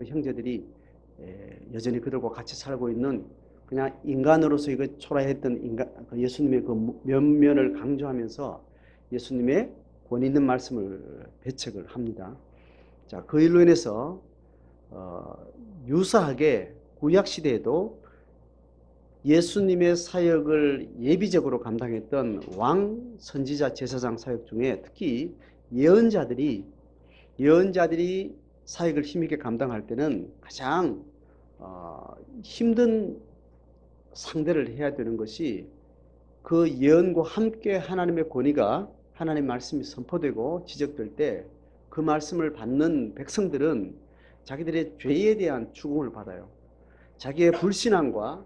그 형제들이 여전히 그들과 같이 살고 있는 그냥 인간으로서 이거 초라했던 그 예수님의 그 면면을 강조하면서 예수님의 권위 있는 말씀을 배척을 합니다. 자, 그 일로 인해서 유사하게 구약 시대에도 예수님의 사역을 예비적으로 감당했던 왕, 선지자, 제사장 사역 중에 특히 예언자들이 사역을 힘있게 감당할 때는 가장 힘든 상대를 해야 되는 것이 그 예언과 함께 하나님의 권위가 하나님의 말씀이 선포되고 지적될 때 그 말씀을 받는 백성들은 자기들의 죄에 대한 추궁을 받아요. 자기의 불신앙과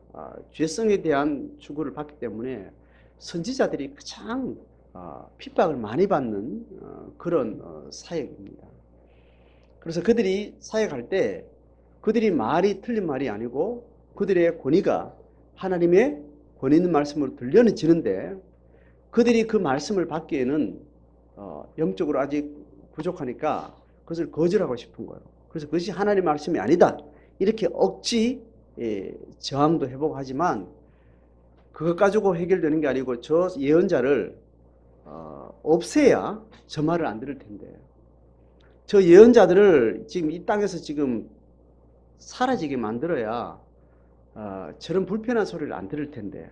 죄성에 대한 추구를 받기 때문에 선지자들이 가장 핍박을 많이 받는 그런 사역입니다. 그래서 그들이 사역할 때 그들이 말이 틀린 말이 아니고 그들의 권위가 하나님의 권위 있는 말씀으로 들려지는데 그들이 그 말씀을 받기에는 영적으로 아직 부족하니까 그것을 거절하고 싶은 거예요. 그래서 그것이 하나님의 말씀이 아니다. 이렇게 억지 저항도 해보고 하지만 그것 가지고 해결되는 게 아니고 저 예언자를 없애야 저 말을 안 들을 텐데 저 예언자들을 지금 이 땅에서 지금 사라지게 만들어야 저런 불편한 소리를 안 들을 텐데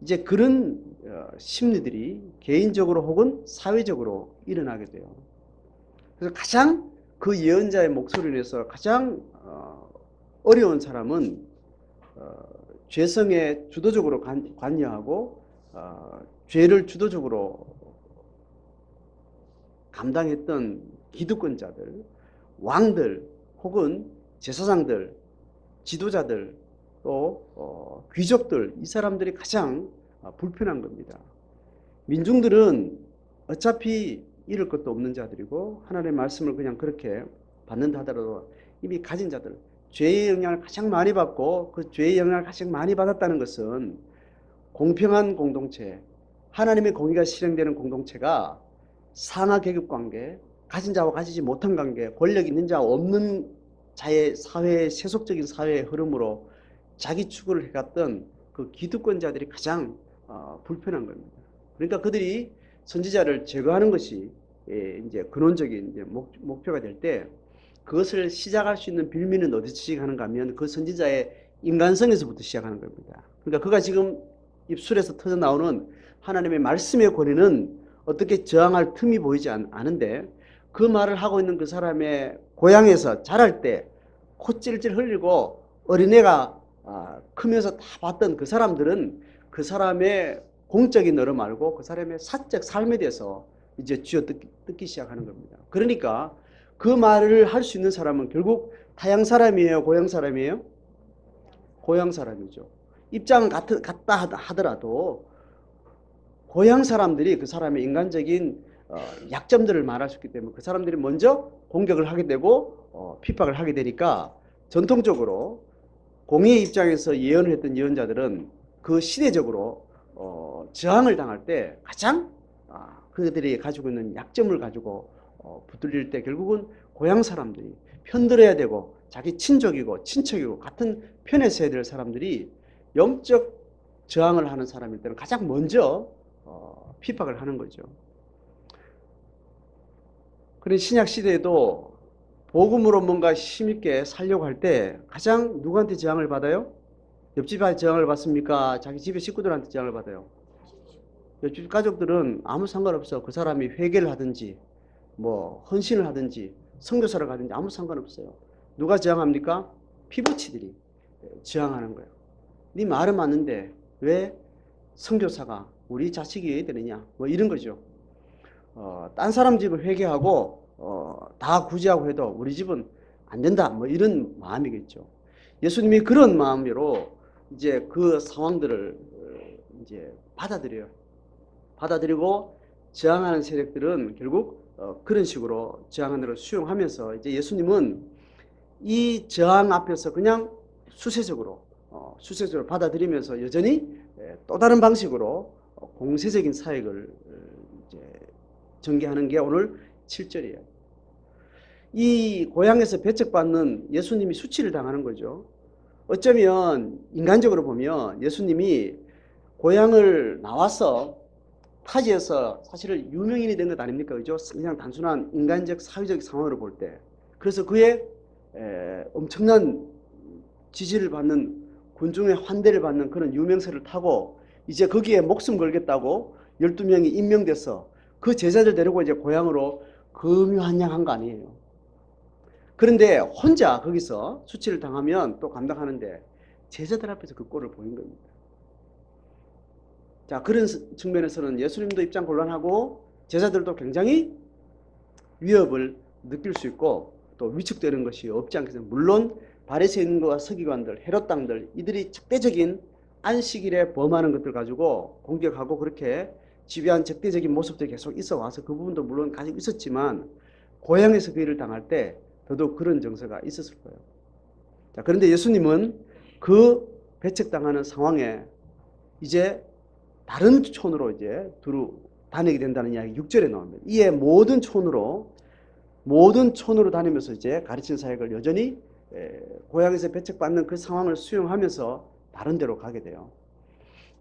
이제 그런 심리들이 개인적으로 혹은 사회적으로 일어나게 돼요. 그래서 가장 그 예언자의 목소리를 내서 가장 어려운 사람은 죄성에 주도적으로 관여하고 죄를 주도적으로 감당했던 기득권자들, 왕들 혹은 제사장들, 지도자들 또 귀족들 이 사람들이 가장 불편한 겁니다. 민중들은 어차피 잃을 것도 없는 자들이고 하나님의 말씀을 그냥 그렇게 받는다 하더라도 이미 가진 자들 죄의 영향을 가장 많이 받고 그 죄의 영향을 가장 많이 받았다는 것은 공평한 공동체 하나님의 공의가 실행되는 공동체가 상하 계급 관계 가진 자와 가지지 못한 관계 권력 있는 자와 없는 자의 사회의 세속적인 사회의 흐름으로 자기 추구를 해갔던 그 기득권자들이 가장 불편한 겁니다. 그러니까 그들이 선지자를 제거하는 것이 이제 근원적인 이제 목표가 될 때 그것을 시작할 수 있는 빌미는 어디서 시작하는가 하면 그 선지자의 인간성에서부터 시작하는 겁니다. 그러니까 그가 지금 입술에서 터져 나오는 하나님의 말씀의 권위는 어떻게 저항할 틈이 보이지 않은데 그 말을 하고 있는 그 사람의 고향에서 자랄 때 코 찔찔 흘리고 어린애가 크면서 다 봤던 그 사람들은 그 사람의 공적인 너로 말고 그 사람의 사적 삶에 대해서 이제 쥐어뜯기 시작하는 겁니다. 그러니까 그 말을 할 수 있는 사람은 결국 타양 사람이에요? 고향 사람이에요? 고향 사람이죠. 입장은 같다 하더라도 고향 사람들이 그 사람의 인간적인 약점들을 말할 수 있기 때문에 그 사람들이 먼저 공격을 하게 되고 핍박을 하게 되니까 전통적으로 공의의 입장에서 예언을 했던 예언자들은 그 시대적으로 저항을 당할 때 가장 그들이 가지고 있는 약점을 가지고 붙들릴 때 결국은 고향 사람들이 편들어야 되고 자기 친족이고 친척이고 같은 편에 서야 될 사람들이 영적 저항을 하는 사람일 때는 가장 먼저 핍박을 하는 거죠. 그런 신약 시대에도 복음으로 뭔가 힘있게 살려고 할 때 가장 누구한테 저항을 받아요? 옆집한테 저항을 받습니까? 자기 집의 식구들한테 저항을 받아요? 옆집 가족들은 아무 상관없어. 그 사람이 회개를 하든지 뭐 헌신을 하든지 선교사를 가든지 아무 상관없어요. 누가 저항합니까? 피부치들이 저항하는 거예요. 네 말은 맞는데 왜 선교사가 우리 자식이 해야 되느냐 뭐 이런 거죠. 딴 사람 집을 회개하고 다 구제하고 해도 우리 집은 안 된다 뭐 이런 마음이겠죠. 예수님이 그런 마음으로 이제 그 상황들을 이제 받아들여요. 받아들이고 저항하는 세력들은 결국 그런 식으로 저항하는 걸 수용하면서 이제 예수님은 이 저항 앞에서 그냥 수세적으로 받아들이면서 여전히 또 다른 방식으로 공세적인 사역을 이제 전개하는 게 오늘 7절이에요. 이 고향에서 배척받는 예수님이 수치를 당하는 거죠. 어쩌면 인간적으로 보면 예수님이 고향을 나와서 타지에서 사실은 유명인이 된 것 아닙니까? 그죠? 그냥 단순한 인간적 사회적 상황으로 볼 때. 그래서 그의 엄청난 지지를 받는 군중의 환대를 받는 그런 유명세를 타고 이제 거기에 목숨 걸겠다고 12명이 임명돼서 그 제자들 데리고 이제 고향으로 금유한양한 거 아니에요. 그런데 혼자 거기서 수치를 당하면 또 감당하는데 제자들 앞에서 그 꼴을 보인 겁니다. 자, 그런 측면에서는 예수님도 입장 곤란하고 제자들도 굉장히 위협을 느낄 수 있고 또 위축되는 것이 없지 않겠습니까? 물론 바리새인과 서기관들, 헤롯 당들 이들이 적대적인 안식일에 범하는 것들 가지고 공격하고 그렇게 지배한 적대적인 모습들이 계속 있어 와서 그 부분도 물론 가지고 있었지만 고향에서 그 일을 당할 때 더더욱 그런 정서가 있었을 거예요. 자, 그런데 예수님은 그 배척당하는 상황에 이제 다른 촌으로 이제 두루 다니게 된다는 이야기 6절에 나옵니다. 이에 모든 촌으로 다니면서 이제 가르치는 사역을 여전히 고향에서 배척받는 그 상황을 수용하면서 다른 데로 가게 돼요.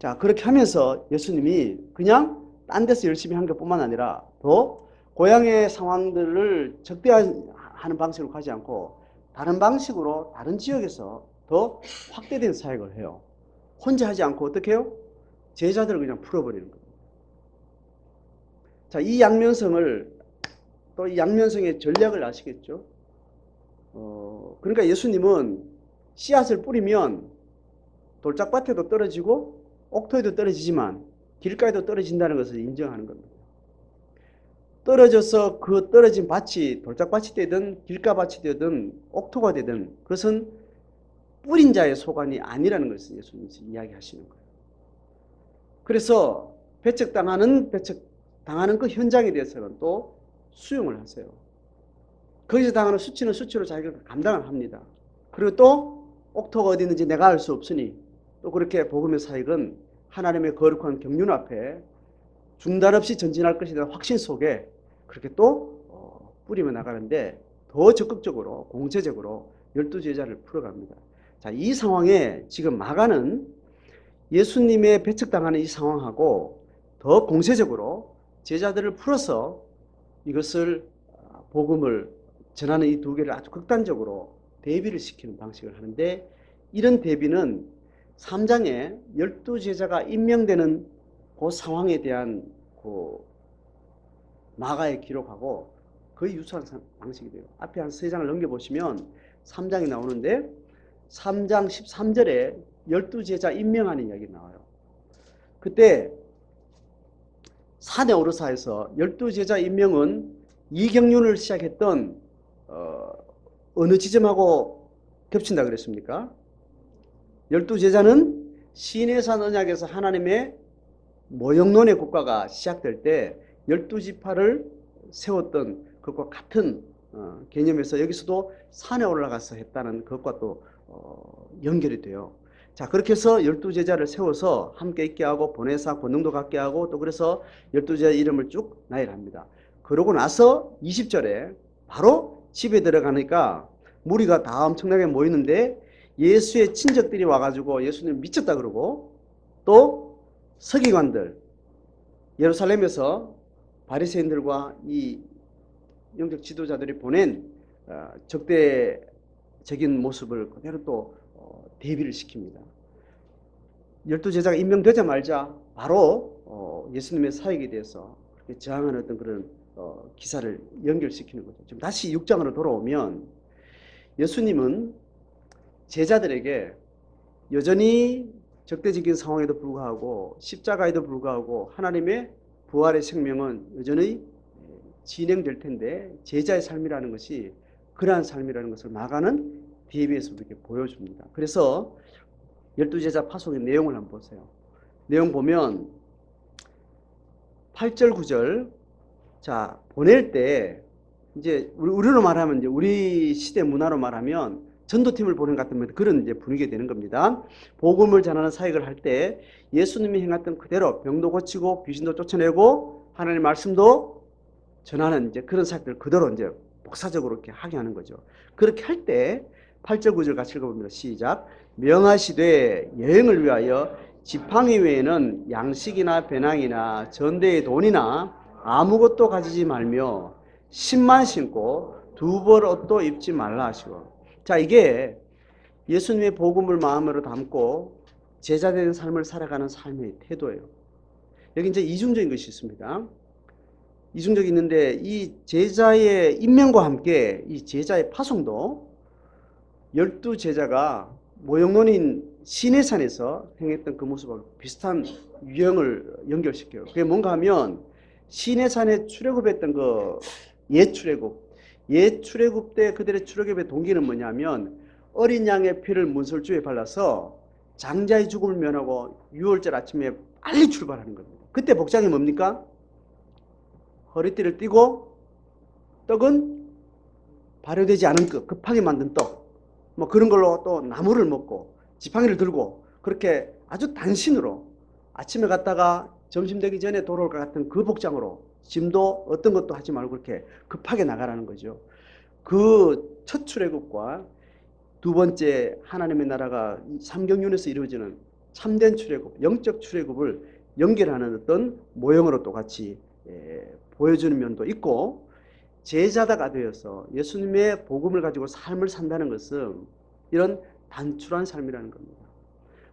자, 그렇게 하면서 예수님이 그냥 딴 데서 열심히 한 것뿐만 아니라 더 고향의 상황들을 적대하는 방식으로 가지 않고 다른 방식으로 다른 지역에서 더 확대된 사역을 해요. 혼자 하지 않고 어떻게 해요? 제자들을 그냥 풀어버리는 거예요. 자, 이 양면성을 또 이 양면성의 전략을 아시겠죠? 그러니까 예수님은 씨앗을 뿌리면 돌짝밭에도 떨어지고 옥토에도 떨어지지만 길가에도 떨어진다는 것을 인정하는 겁니다. 떨어져서 그 떨어진 밭이 돌짝밭이 되든 길가밭이 되든 옥토가 되든 그것은 뿌린 자의 소관이 아니라는 것을 예수님이 이야기하시는 거예요. 그래서 배척당하는 그 현장에 대해서는 또 수용을 하세요. 거기서 당하는 수치는 수치로 자기가 감당을 합니다. 그리고 또 옥토가 어디 있는지 내가 알 수 없으니 또 그렇게 복음의 사역은 하나님의 거룩한 경륜 앞에 중단 없이 전진할 것이라는 확신 속에 그렇게 또 뿌리며 나가는데 더 적극적으로 공세적으로 12제자를 풀어갑니다. 자, 이 상황에 지금 마가는 예수님의 배척당하는 이 상황하고 더 공세적으로 제자들을 풀어서 이것을 복음을 전하는 이 두 개를 아주 극단적으로 대비를 시키는 방식을 하는데 이런 대비는 3장에 12제자가 임명되는 그 상황에 대한 그 마가의 기록하고 거의 유사한 방식이 돼요. 앞에 한 3장을 넘겨보시면 3장이 나오는데 3장 13절에 12제자 임명하는 이야기가 나와요. 그때 산에 오르사에서 12제자 임명은 이경륜을 시작했던 어느 지점하고 겹친다 그랬습니까? 12제자는 시내산 언약에서 하나님의 모형론의 국가가 시작될 때 12지파를 세웠던 그것과 같은 개념에서 여기서도 산에 올라가서 했다는 것과 또 연결이 돼요. 자, 그렇게 해서 12제자를 세워서 함께 있게 하고 보내사 권능도 갖게 하고 또 그래서 12제자 이름을 쭉 나열합니다. 그러고 나서 20절에 바로 집에 들어가니까 무리가 다 엄청나게 모이는데 예수의 친척들이 와가지고 예수님 미쳤다 그러고 또 서기관들 예루살렘에서 바리새인들과 이 영적 지도자들이 보낸 적대적인 모습을 그대로 또 대비를 시킵니다. 12제자가 임명되자마자 바로 예수님의 사역에 대해서 그렇게 저항하는 어떤 그런 기사를 연결시키는 거죠. 지금 다시 6장으로 돌아오면 예수님은 제자들에게 여전히 적대적인 상황에도 불구하고 십자가에도 불구하고 하나님의 부활의 생명은 여전히 진행될 텐데 제자의 삶이라는 것이 그러한 삶이라는 것을 마가는 대비해서 이렇게 보여줍니다. 그래서 12제자 파송의 내용을 한번 보세요. 내용 보면 8절 9절 자 보낼 때 이제 우리로 말하면 이제 우리 시대 문화로 말하면 전도팀을 보낸 것 같은 그런 이제 분위기가 되는 겁니다. 복음을 전하는 사역을 할 때 예수님이 행했던 그대로 병도 고치고 귀신도 쫓아내고 하나님의 말씀도 전하는 이제 그런 사역들 그대로 이제 독사적으로 이렇게 하게 하는 거죠. 그렇게 할 때 8절 9절 같이 읽어봅니다. 시작. 명하시되 여행을 위하여 지팡이 외에는 양식이나 배낭이나 전대의 돈이나 아무것도 가지지 말며 신만 신고 두 벌 옷도 입지 말라 하시고. 자, 이게 예수님의 복음을 마음으로 담고 제자된 삶을 살아가는 삶의 태도예요. 여기 이제 이중적인 것이 있습니다. 이중적이 있는데 이 제자의 임명과 함께 이 제자의 파송도 12제자가 모형론인 시내산에서 행했던 그 모습하고 비슷한 유형을 연결시켜요. 그게 뭔가 하면 시내산에 출애굽했던 그 옛 출애굽 때 그들의 출애굽의 동기는 뭐냐면 어린 양의 피를 문설주에 발라서 장자의 죽음을 면하고 6월절 아침에 빨리 출발하는 겁니다. 그때 복장이 뭡니까? 허리띠를 띠고 떡은 발효되지 않은 것, 급하게 만든 떡, 뭐 그런 걸로 또 나물을 먹고 지팡이를 들고 그렇게 아주 단신으로 아침에 갔다가 점심 되기 전에 돌아올 것 같은 그 복장으로 짐도 어떤 것도 하지 말고 그렇게 급하게 나가라는 거죠. 그 첫 출애굽과 두 번째 하나님의 나라가 삼경륜에서 이루어지는 참된 출애굽, 영적 출애굽을 연결하는 어떤 모형으로 또 같이 보여주는 면도 있고, 제자다가 되어서 예수님의 복음을 가지고 삶을 산다는 것은 이런 단출한 삶이라는 겁니다.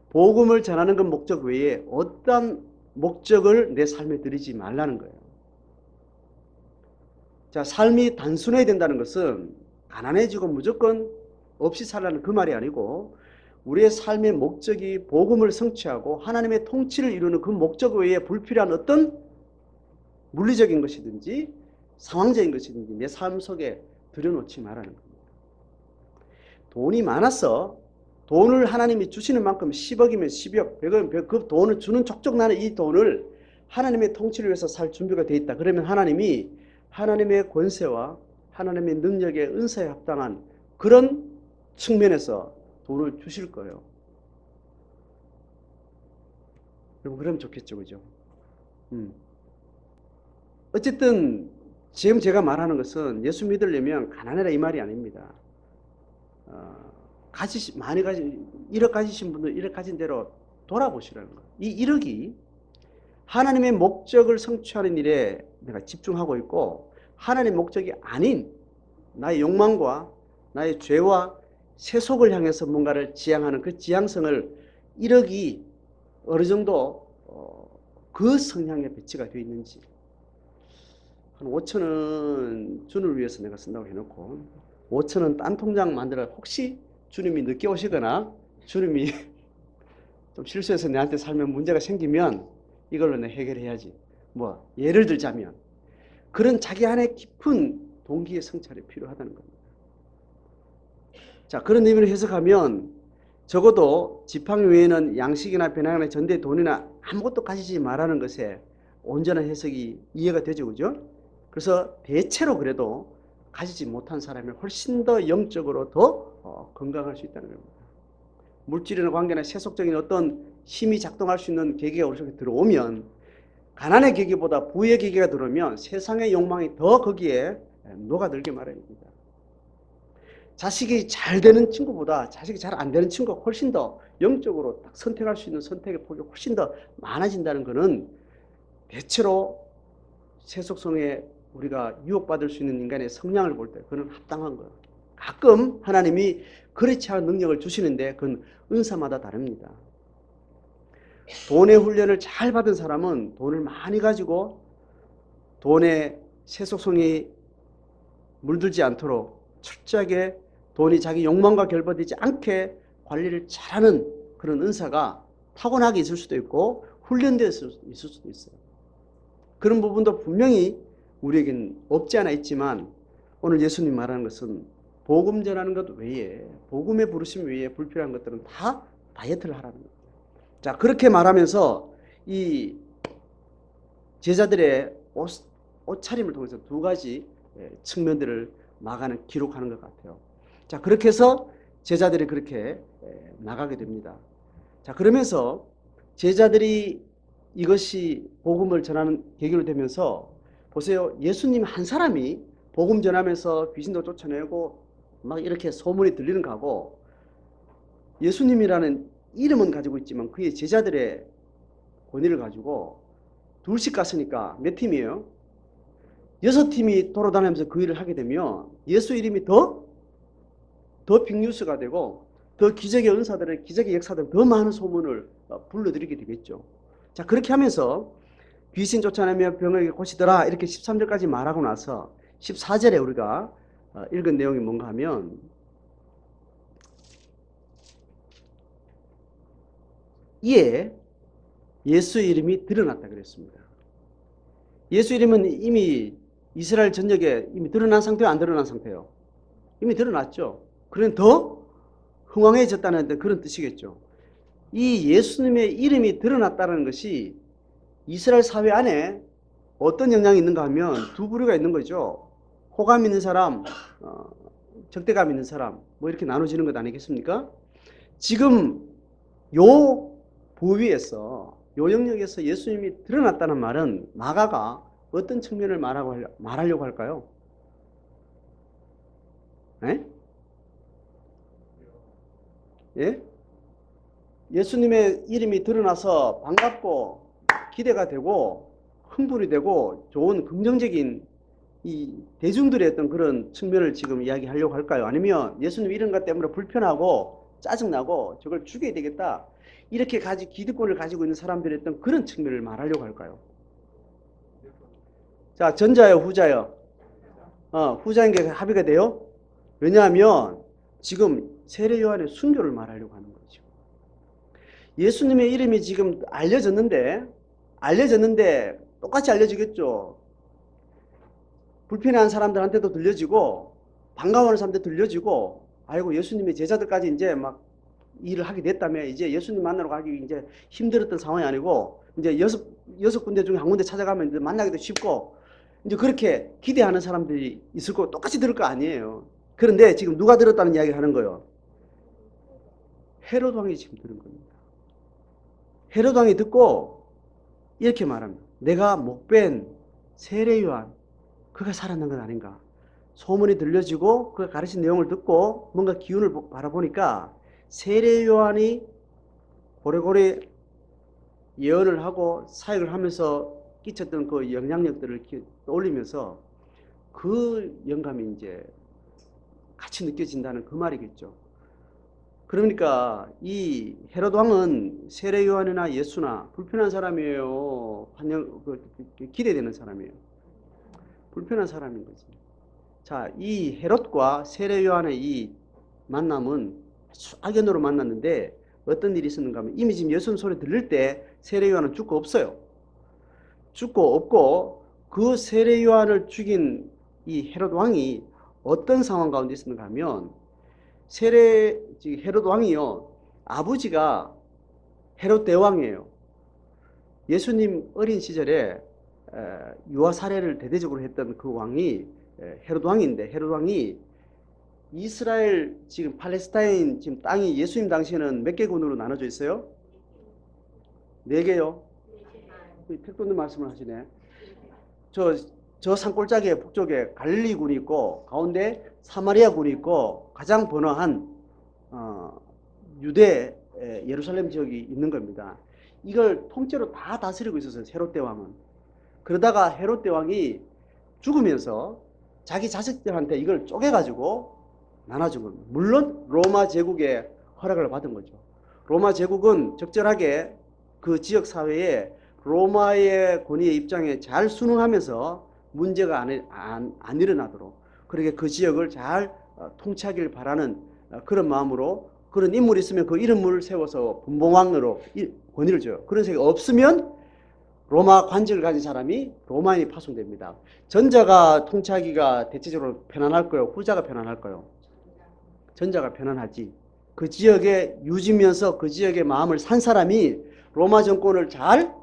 복음을 전하는 것 목적 외에 어떠한 목적을 내 삶에 들이지 말라는 거예요. 자, 삶이 단순해야 된다는 것은 가난해지고 무조건 없이 살라는 그 말이 아니고, 우리의 삶의 목적이 복음을 성취하고 하나님의 통치를 이루는 그 목적 외에 불필요한 어떤 물리적인 것이든지 상황적인 것이든지 내 삶 속에 들여놓지 말라는 겁니다. 돈이 많아서 돈을 하나님이 주시는 만큼 10억이면 10억, 100억이면 100억, 그 돈을 주는 족족 나는 이 돈을 하나님의 통치를 위해서 살 준비가 되어 있다. 그러면 하나님이 하나님의 권세와 하나님의 능력의 은사에 합당한 그런 측면에서 돈을 주실 거예요. 여러분, 그러면 좋겠죠, 그죠? 어쨌든 지금 제가 말하는 것은 예수 믿으려면 가난해라 이 말이 아닙니다. 많이 가진 1억 가지신 분들 1억 가진 대로 돌아보시라는 거예요. 이 1억이 하나님의 목적을 성취하는 일에 내가 집중하고 있고, 하나님의 목적이 아닌 나의 욕망과 나의 죄와 세속을 향해서 뭔가를 지향하는 그 지향성을 1억이 어느 정도 그 성향에 배치가 되어 있는지, 한 5천원 주님을 위해서 내가 쓴다고 해놓고 5천원 딴 통장 만들어 혹시 주님이 늦게 오시거나 주님이 좀 실수해서 내한테 살면 문제가 생기면 이걸로 내 해결해야지, 뭐 예를 들자면 그런 자기 안에 깊은 동기의 성찰이 필요하다는 겁니다. 자, 그런 의미로 해석하면 적어도 지팡이 외에는 양식이나 배낭이나 전대 돈이나 아무것도 가지지 말라는 것에 온전한 해석이 이해가 되죠, 그죠? 그래서 대체로 그래도 가지지 못한 사람이 훨씬 더 영적으로 더 건강할 수 있다는 겁니다. 물질이나 관계나 세속적인 어떤 힘이 작동할 수 있는 계기가 우리 속에 들어오면, 가난의 계기보다 부의 계기가 들어오면 세상의 욕망이 더 거기에 녹아들게 마련입니다. 자식이 잘 되는 친구보다 자식이 잘 안 되는 친구가 훨씬 더 영적으로 딱 선택할 수 있는 선택의 폭이 훨씬 더 많아진다는 것은 대체로 세속성에 우리가 유혹받을 수 있는 인간의 성향을 볼 때 그건 합당한 거예요. 가끔 하나님이 그렇지 않은 능력을 주시는데 그건 은사마다 다릅니다. 돈의 훈련을 잘 받은 사람은 돈을 많이 가지고 돈의 세속성이 물들지 않도록 철저하게 돈이 자기 욕망과 결부되지 않게 관리를 잘하는 그런 은사가 타고나게 있을 수도 있고 훈련되어 있을 수도 있어요. 그런 부분도 분명히 우리에겐 없지 않아 있지만, 오늘 예수님 말하는 것은 복음 전하는 것 외에, 복음의 부르심 외에 불필요한 것들은 다 다이어트를 하라는 거예요. 자, 그렇게 말하면서 이 제자들의 옷차림을 통해서 두 가지 측면들을 나가는 기록하는 것 같아요. 자, 그렇게 해서 제자들이 그렇게 나가게 됩니다. 자, 그러면서 제자들이 이것이 복음을 전하는 계기로 되면서 보세요. 예수님 한 사람이 복음 전하면서 귀신도 쫓아내고 막 이렇게 소문이 들리는 거고, 예수님이라는 이름은 가지고 있지만 그의 제자들의 권위를 가지고 둘씩 갔으니까 몇 팀이에요? 6팀이 돌아다니면서 그 일을 하게 되면 예수 이름이 더 빅뉴스가 되고 더 기적의 은사들의 기적의 역사들 더 많은 소문을 불러들이게 되겠죠. 자, 그렇게 하면서 귀신 쫓아내며 병을 고치더라 이렇게 13절까지 말하고 나서 14절에 우리가 읽은 내용이 뭔가 하면, 이에 예수 이름이 드러났다 그랬습니다. 예수 이름은 이미 이스라엘 전역에 이미 드러난 상태요, 안 드러난 상태요? 이미 드러났죠. 그러면 더 흥왕해졌다는 그런 뜻이겠죠. 이 예수님의 이름이 드러났다는 것이 이스라엘 사회 안에 어떤 영향이 있는가 하면 두 부류가 있는 거죠. 호감 있는 사람, 적대감 있는 사람, 뭐 이렇게 나눠지는 것 아니겠습니까? 지금 요 부위에서, 요 영역에서 예수님이 드러났다는 말은 마가가 어떤 측면을 말하려고 할까요? 네? 예? 예수님의 이름이 드러나서 반갑고 기대가 되고 흥분이 되고 좋은 긍정적인 이 대중들의 어떤 그런 측면을 지금 이야기하려고 할까요? 아니면 예수님 이런 것 때문에 불편하고 짜증나고 저걸 죽여야 되겠다 이렇게 기득권을 가지고 있는 사람들의 어떤 그런 측면을 말하려고 할까요? 자, 전자요, 후자요? 후자인 게 합의가 돼요? 왜냐하면 지금 세례 요한의 순교를 말하려고 하는 거죠. 예수님의 이름이 지금 알려졌는데 똑같이 알려지겠죠. 불편해하는 사람들한테도 들려지고 반가워하는 사람한테 들려지고, 아이고 예수님의 제자들까지 이제 막 일을 하게 됐다며 이제 예수님 만나러 가기 이제 힘들었던 상황이 아니고 이제 여섯 군데 중에 한 군데 찾아가면 이제 만나기도 쉽고 이제 그렇게 기대하는 사람들이 있을 거고 똑같이 들을 거 아니에요. 그런데 지금 누가 들었다는 이야기를 하는 거예요? 헤롯 왕이 지금 들은 겁니다. 헤롯 왕이 듣고 이렇게 말합니다. 내가 목벤 세례 요한 그가 살아난 건 아닌가. 소문이 들려지고 그가 가르친 내용을 듣고 뭔가 기운을 바라보니까 세례 요한이 고래고래 예언을 하고 사역을 하면서 끼쳤던 그 영향력들을 떠올리면서 그 영감이 이제 같이 느껴진다는 그 말이겠죠. 그러니까 이 헤롯 왕은 세례 요한이나 예수나 불편한 사람이에요? 기대되는 사람이에요? 불편한 사람인 거지. 자, 이 헤롯과 세례 요한의 이 만남은 악연으로 만났는데 어떤 일이 있었는가 하면 이미 지금 예수님 소리 들릴 때 세례 요한은 죽고 없어요. 죽고 없고 그 세례 요한을 죽인 이 헤롯 왕이 어떤 상황 가운데 있었는가 하면 헤롯 왕이요, 아버지가 헤롯 대왕이에요. 예수님 어린 시절에 유아 사례를 대대적으로 했던 그 왕이 헤롯 왕인데, 헤롯 왕이 이스라엘 지금 팔레스타인 지금 땅이 예수님 당시에는 몇 개 군으로 나눠져 있어요? 4개요. 택도는 말씀을 하시네. 저 산골짜기의 북쪽에 갈릴리 군이 있고 가운데 사마리아 군이 있고 가장 번화한 유대 예루살렘 지역이 있는 겁니다. 이걸 통째로 다 다스리고 있었어요, 헤롯 대왕은. 그러다가 헤롯 대왕이 죽으면서 자기 자식들한테 이걸 쪼개가지고 나눠준 겁니다. 물론 로마 제국의 허락을 받은 거죠. 로마 제국은 적절하게 그 지역 사회에 로마의 권위의 입장에 잘 순응하면서 문제가 안 일어나도록 그렇게 그 지역을 잘 통치하길 바라는 그런 마음으로, 그런 인물이 있으면 그 이름을 세워서 분봉왕으로 권위를 줘요. 그런 색이 없으면 로마 관직을 가진 사람이 로마인이 파송됩니다. 전자가 통치하기가 대체적으로 편안할까요? 후자가 편안할까요? 전자가 편안하지. 그 지역에 유지면서 그 지역의 마음을 산 사람이 로마 정권을 잘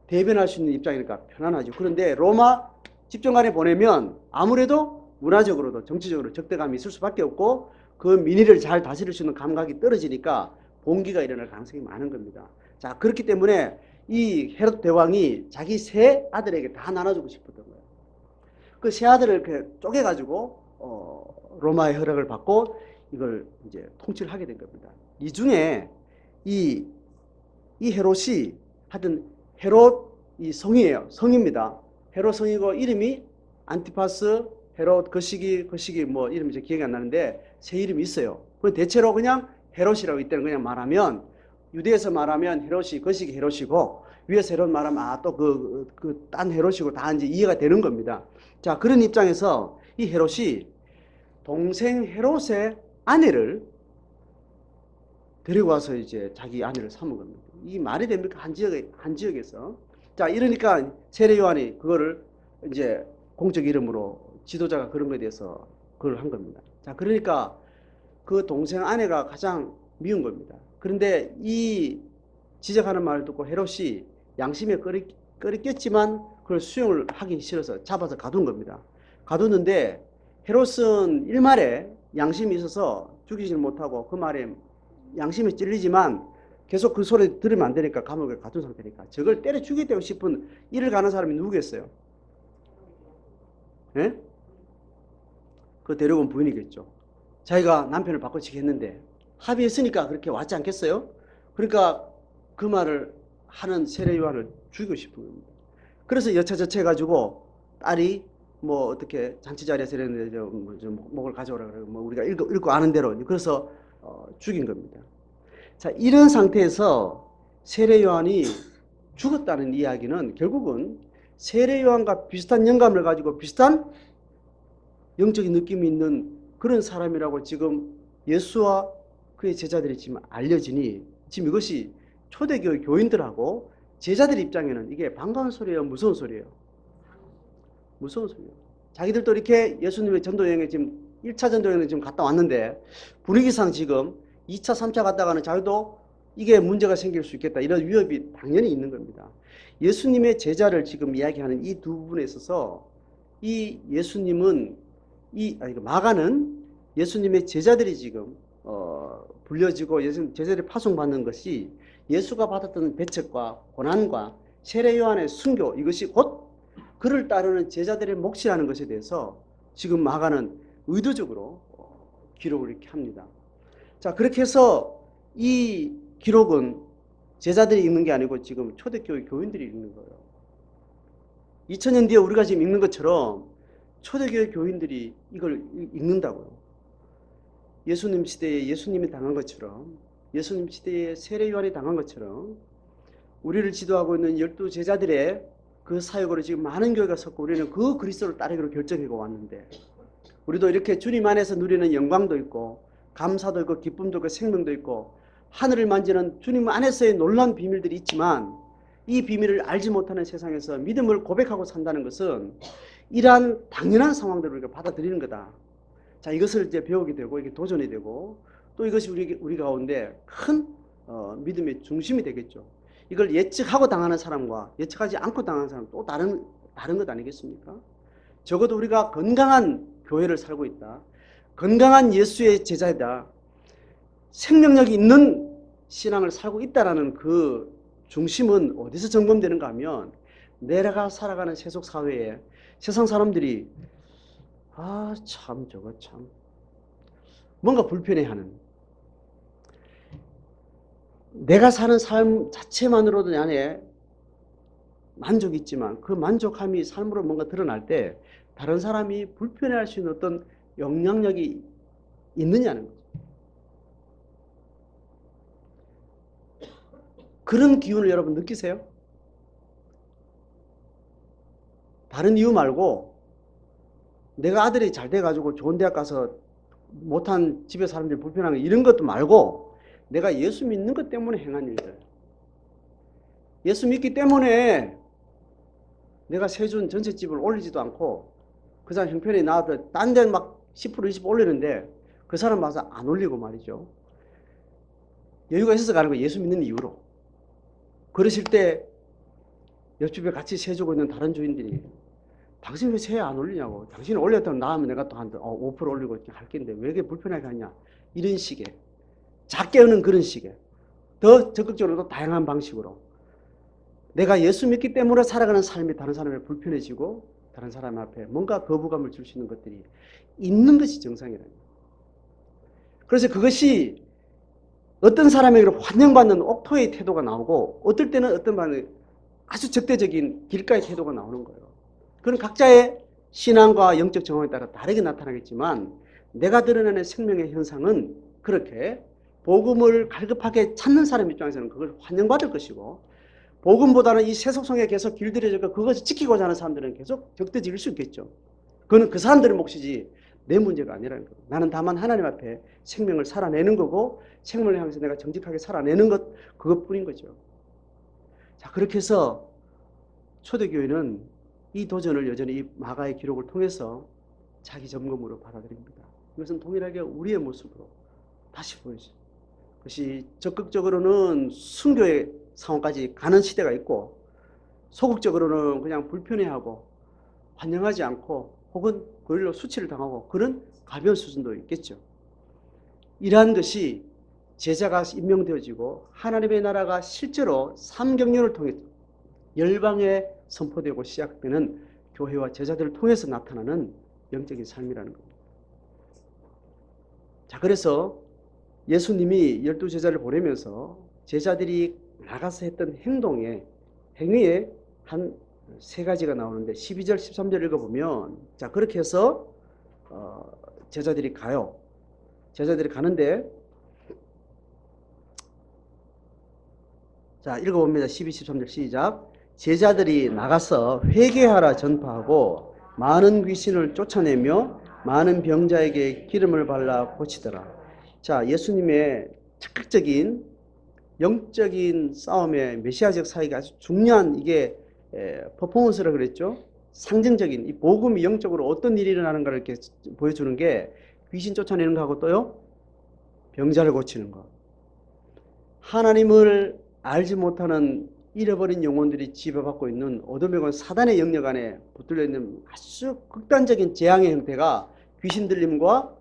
대변할 수 있는 입장이니까 편안하죠. 그런데 로마 집정관에 보내면 아무래도 문화적으로도 정치적으로 적대감이 있을 수밖에 없고 그 민의를 잘 다스릴 수 있는 감각이 떨어지니까 봉기가 일어날 가능성이 많은 겁니다. 자, 그렇기 때문에 이 헤롯 대왕이 자기 세 아들에게 다 나눠주고 싶었던 거예요. 그 세 아들을 이렇게 쪼개가지고 로마의 허락을 받고 이걸 이제 통치를 하게 된 겁니다. 이 중에 이 헤롯이 하여튼 헤롯 이 성이에요. 성입니다. 헤롯 성이고 이름이 안티파스, 헤롯 그 시기 뭐 이름이 제 기억이 안 나는데 세 이름이 있어요. 대체로 그냥 헤롯이라고 이때는 그냥 말하면 유대에서 말하면 헤롯이 그 시기 헤롯이고 위에서 헤롯 말하면 또 그 딴 헤롯이고 다 이제 이해가 되는 겁니다. 자, 그런 입장에서 이 헤롯이 동생 헤롯의 아내를 데리고 와서 이제 자기 아내를 삼은 겁니다. 이 말이 됩니까? 한 지역에서. 자, 이러니까 세례 요한이 그거를 이제 공적 이름으로 지도자가 그런 거에 대해서 그걸 한 겁니다. 자, 그러니까 그 동생 아내가 가장 미운 겁니다. 그런데 이 지적하는 말을 듣고 헤롯이 양심에 꺼리꼈지만 그걸 수용을 하기 싫어서 잡아서 가둔 겁니다. 가뒀는데 헤롯은 일말에 양심이 있어서 죽이지는 못하고 그 말에 양심이 찔리지만 계속 그 소리 들으면 안 되니까 감옥에 가둔 상태니까 저걸 때려 죽이고 싶은 일을 가는 사람이 누구겠어요? 예? 그 데려온 부인이겠죠. 자기가 남편을 바꿔치기 했는데 합의했으니까 그렇게 왔지 않겠어요? 그러니까 그 말을 하는 세례 요한을 죽이고 싶은 겁니다. 그래서 여차저차 해가지고 딸이 뭐 어떻게 잔치 자리에서 이랬는데 좀 목을 가져오라 그러고 뭐 우리가 읽고 아는 대로 그래서 죽인 겁니다. 자, 이런 상태에서 세례 요한이 죽었다는 이야기는 결국은 세례 요한과 비슷한 영감을 가지고 비슷한 영적인 느낌이 있는 그런 사람이라고 지금 예수와 그의 제자들이 지금 알려지니 지금 이것이 초대교회 교인들하고 제자들 입장에는 이게 반가운 소리예요, 무서운 소리예요? 무서운 소리예요. 자기들도 이렇게 예수님의 전도여행에 지금 1차 전도여행에 지금 갔다 왔는데 분위기상 지금 2차, 3차 갔다가는 자기도 이게 문제가 생길 수 있겠다 이런 위협이 당연히 있는 겁니다. 예수님의 제자를 지금 이야기하는 이 두 부분에 있어서 이 예수님은 마가는 예수님의 제자들이 지금 불려지고 예수님 제자들이 파송받는 것이 예수가 받았던 배척과 고난과 세례 요한의 순교 이것이 곧 그를 따르는 제자들의 몫이라는 것에 대해서 지금 마가는 의도적으로 기록을 이렇게 합니다. 자, 그렇게 해서 이 기록은 제자들이 읽는 게 아니고 지금 초대교회 교인들이 읽는 거예요. 2000년 뒤에 우리가 지금 읽는 것처럼 초대교회 교인들이 이걸 읽는다고요. 예수님 시대에 예수님이 당한 것처럼 예수님 시대에 세례 요한이 당한 것처럼 우리를 지도하고 있는 12 제자들의 그 사역으로 지금 많은 교회가 섰고 우리는 그 그리스도를 따르기로 결정하고 왔는데 우리도 이렇게 주님 안에서 누리는 영광도 있고 감사도 있고 기쁨도 있고 생명도 있고 하늘을 만지는 주님 안에서의 놀라운 비밀들이 있지만 이 비밀을 알지 못하는 세상에서 믿음을 고백하고 산다는 것은 이러한 당연한 상황들을 우리가 받아들이는 거다. 자, 이것을 이제 배우게 되고 이게 도전이 되고 또 이것이 우리 가운데 큰 믿음의 중심이 되겠죠. 이걸 예측하고 당하는 사람과 예측하지 않고 당하는 사람 또 다른 것 아니겠습니까? 적어도 우리가 건강한 교회를 살고 있다. 건강한 예수의 제자이다. 생명력이 있는 신앙을 살고 있다라는 그 중심은 어디서 점검되는가 하면 내가 살아가는 세속 사회에 세상 사람들이 저거 참 뭔가 불편해하는 내가 사는 삶 자체만으로도 내 안에 만족이 있지만 그 만족함이 삶으로 뭔가 드러날 때 다른 사람이 불편해할 수 있는 어떤 영향력이 있느냐는 거죠. 그런 기운을 여러분 느끼세요? 다른 이유 말고 내가 아들이 잘 돼가지고 좋은 대학 가서 못한 집에 사람들이 불편한 거 이런 것도 말고 내가 예수 믿는 것 때문에 행한 일들. 예수 믿기 때문에 내가 세준 전셋집을 올리지도 않고 그 사람 형편이 나와도 딴 데는 막 10% 20% 올리는데 그 사람 봐서 안 올리고 말이죠. 여유가 있어서 가는 거 예수 믿는 이유로. 그러실 때 옆집에 같이 세주고 있는 다른 주인들이 당신 왜 세 안 올리냐고. 당신이 올렸다면 나하면 내가 또 한 5% 올리고 할 텐데 왜 이렇게 불편하게 하냐. 이런 식의 작게 하는 그런 식의 더 적극적으로도 다양한 방식으로 내가 예수 믿기 때문에 살아가는 삶이 다른 사람에게 불편해지고 다른 사람 앞에 뭔가 거부감을 줄 수 있는 것들이 있는 것이 정상이라는 거예요. 그래서 그것이 어떤 사람에게는 환영받는 옥토의 태도가 나오고 어떨 때는 어떤 반응 아주 적대적인 길가의 태도가 나오는 거예요. 그건 각자의 신앙과 영적 정황에 따라 다르게 나타나겠지만 내가 드러내는 생명의 현상은 그렇게 복음을 갈급하게 찾는 사람 입장에서는 그걸 환영받을 것이고 복음보다는 이 세속성에 계속 길들여져서 그것을 지키고자 하는 사람들은 계속 적대적일 수 있겠죠. 그거는 그 사람들의 몫이지 내 문제가 아니라는 거예요. 나는 다만 하나님 앞에 생명을 살아내는 거고 생명을 향해서 내가 정직하게 살아내는 것 그것뿐인 거죠. 자, 그렇게 해서 초대교회는 이 도전을 여전히 이 마가의 기록을 통해서 자기 점검으로 받아들입니다. 이것은 동일하게 우리의 모습으로 다시 보여줘요. 그것이 적극적으로는 순교의 상황까지 가는 시대가 있고 소극적으로는 그냥 불편해하고 환영하지 않고 혹은 그걸로 수치를 당하고 그런 가벼운 수준도 있겠죠. 이러한 것이 제자가 임명되어지고 하나님의 나라가 실제로 삼경륜을 통해 열방에 선포되고 시작되는 교회와 제자들을 통해서 나타나는 영적인 삶이라는 겁니다. 자, 그래서 예수님이 12제자를 보내면서 제자들이 나가서 했던 행위에 한 세 가지가 나오는데 12절, 13절 읽어보면 자, 그렇게 해서 제자들이 가요. 제자들이 가는데 자, 읽어봅니다. 12, 13절 시작. 제자들이 나가서 회개하라 전파하고 많은 귀신을 쫓아내며 많은 병자에게 기름을 발라 고치더라. 자, 예수님의 적극적인 영적인 싸움의 메시아적 사역이 아주 중요한 이게 퍼포먼스라 그랬죠. 상징적인 이 복음이 영적으로 어떤 일이 일어나는가를 이렇게 보여주는 게 귀신 쫓아내는 거하고 또요 병자를 고치는 거. 하나님을 알지 못하는 잃어버린 영혼들이 지배받고 있는 어둠의 권 사단의 영역 안에 붙들려 있는 아주 극단적인 재앙의 형태가 귀신 들림과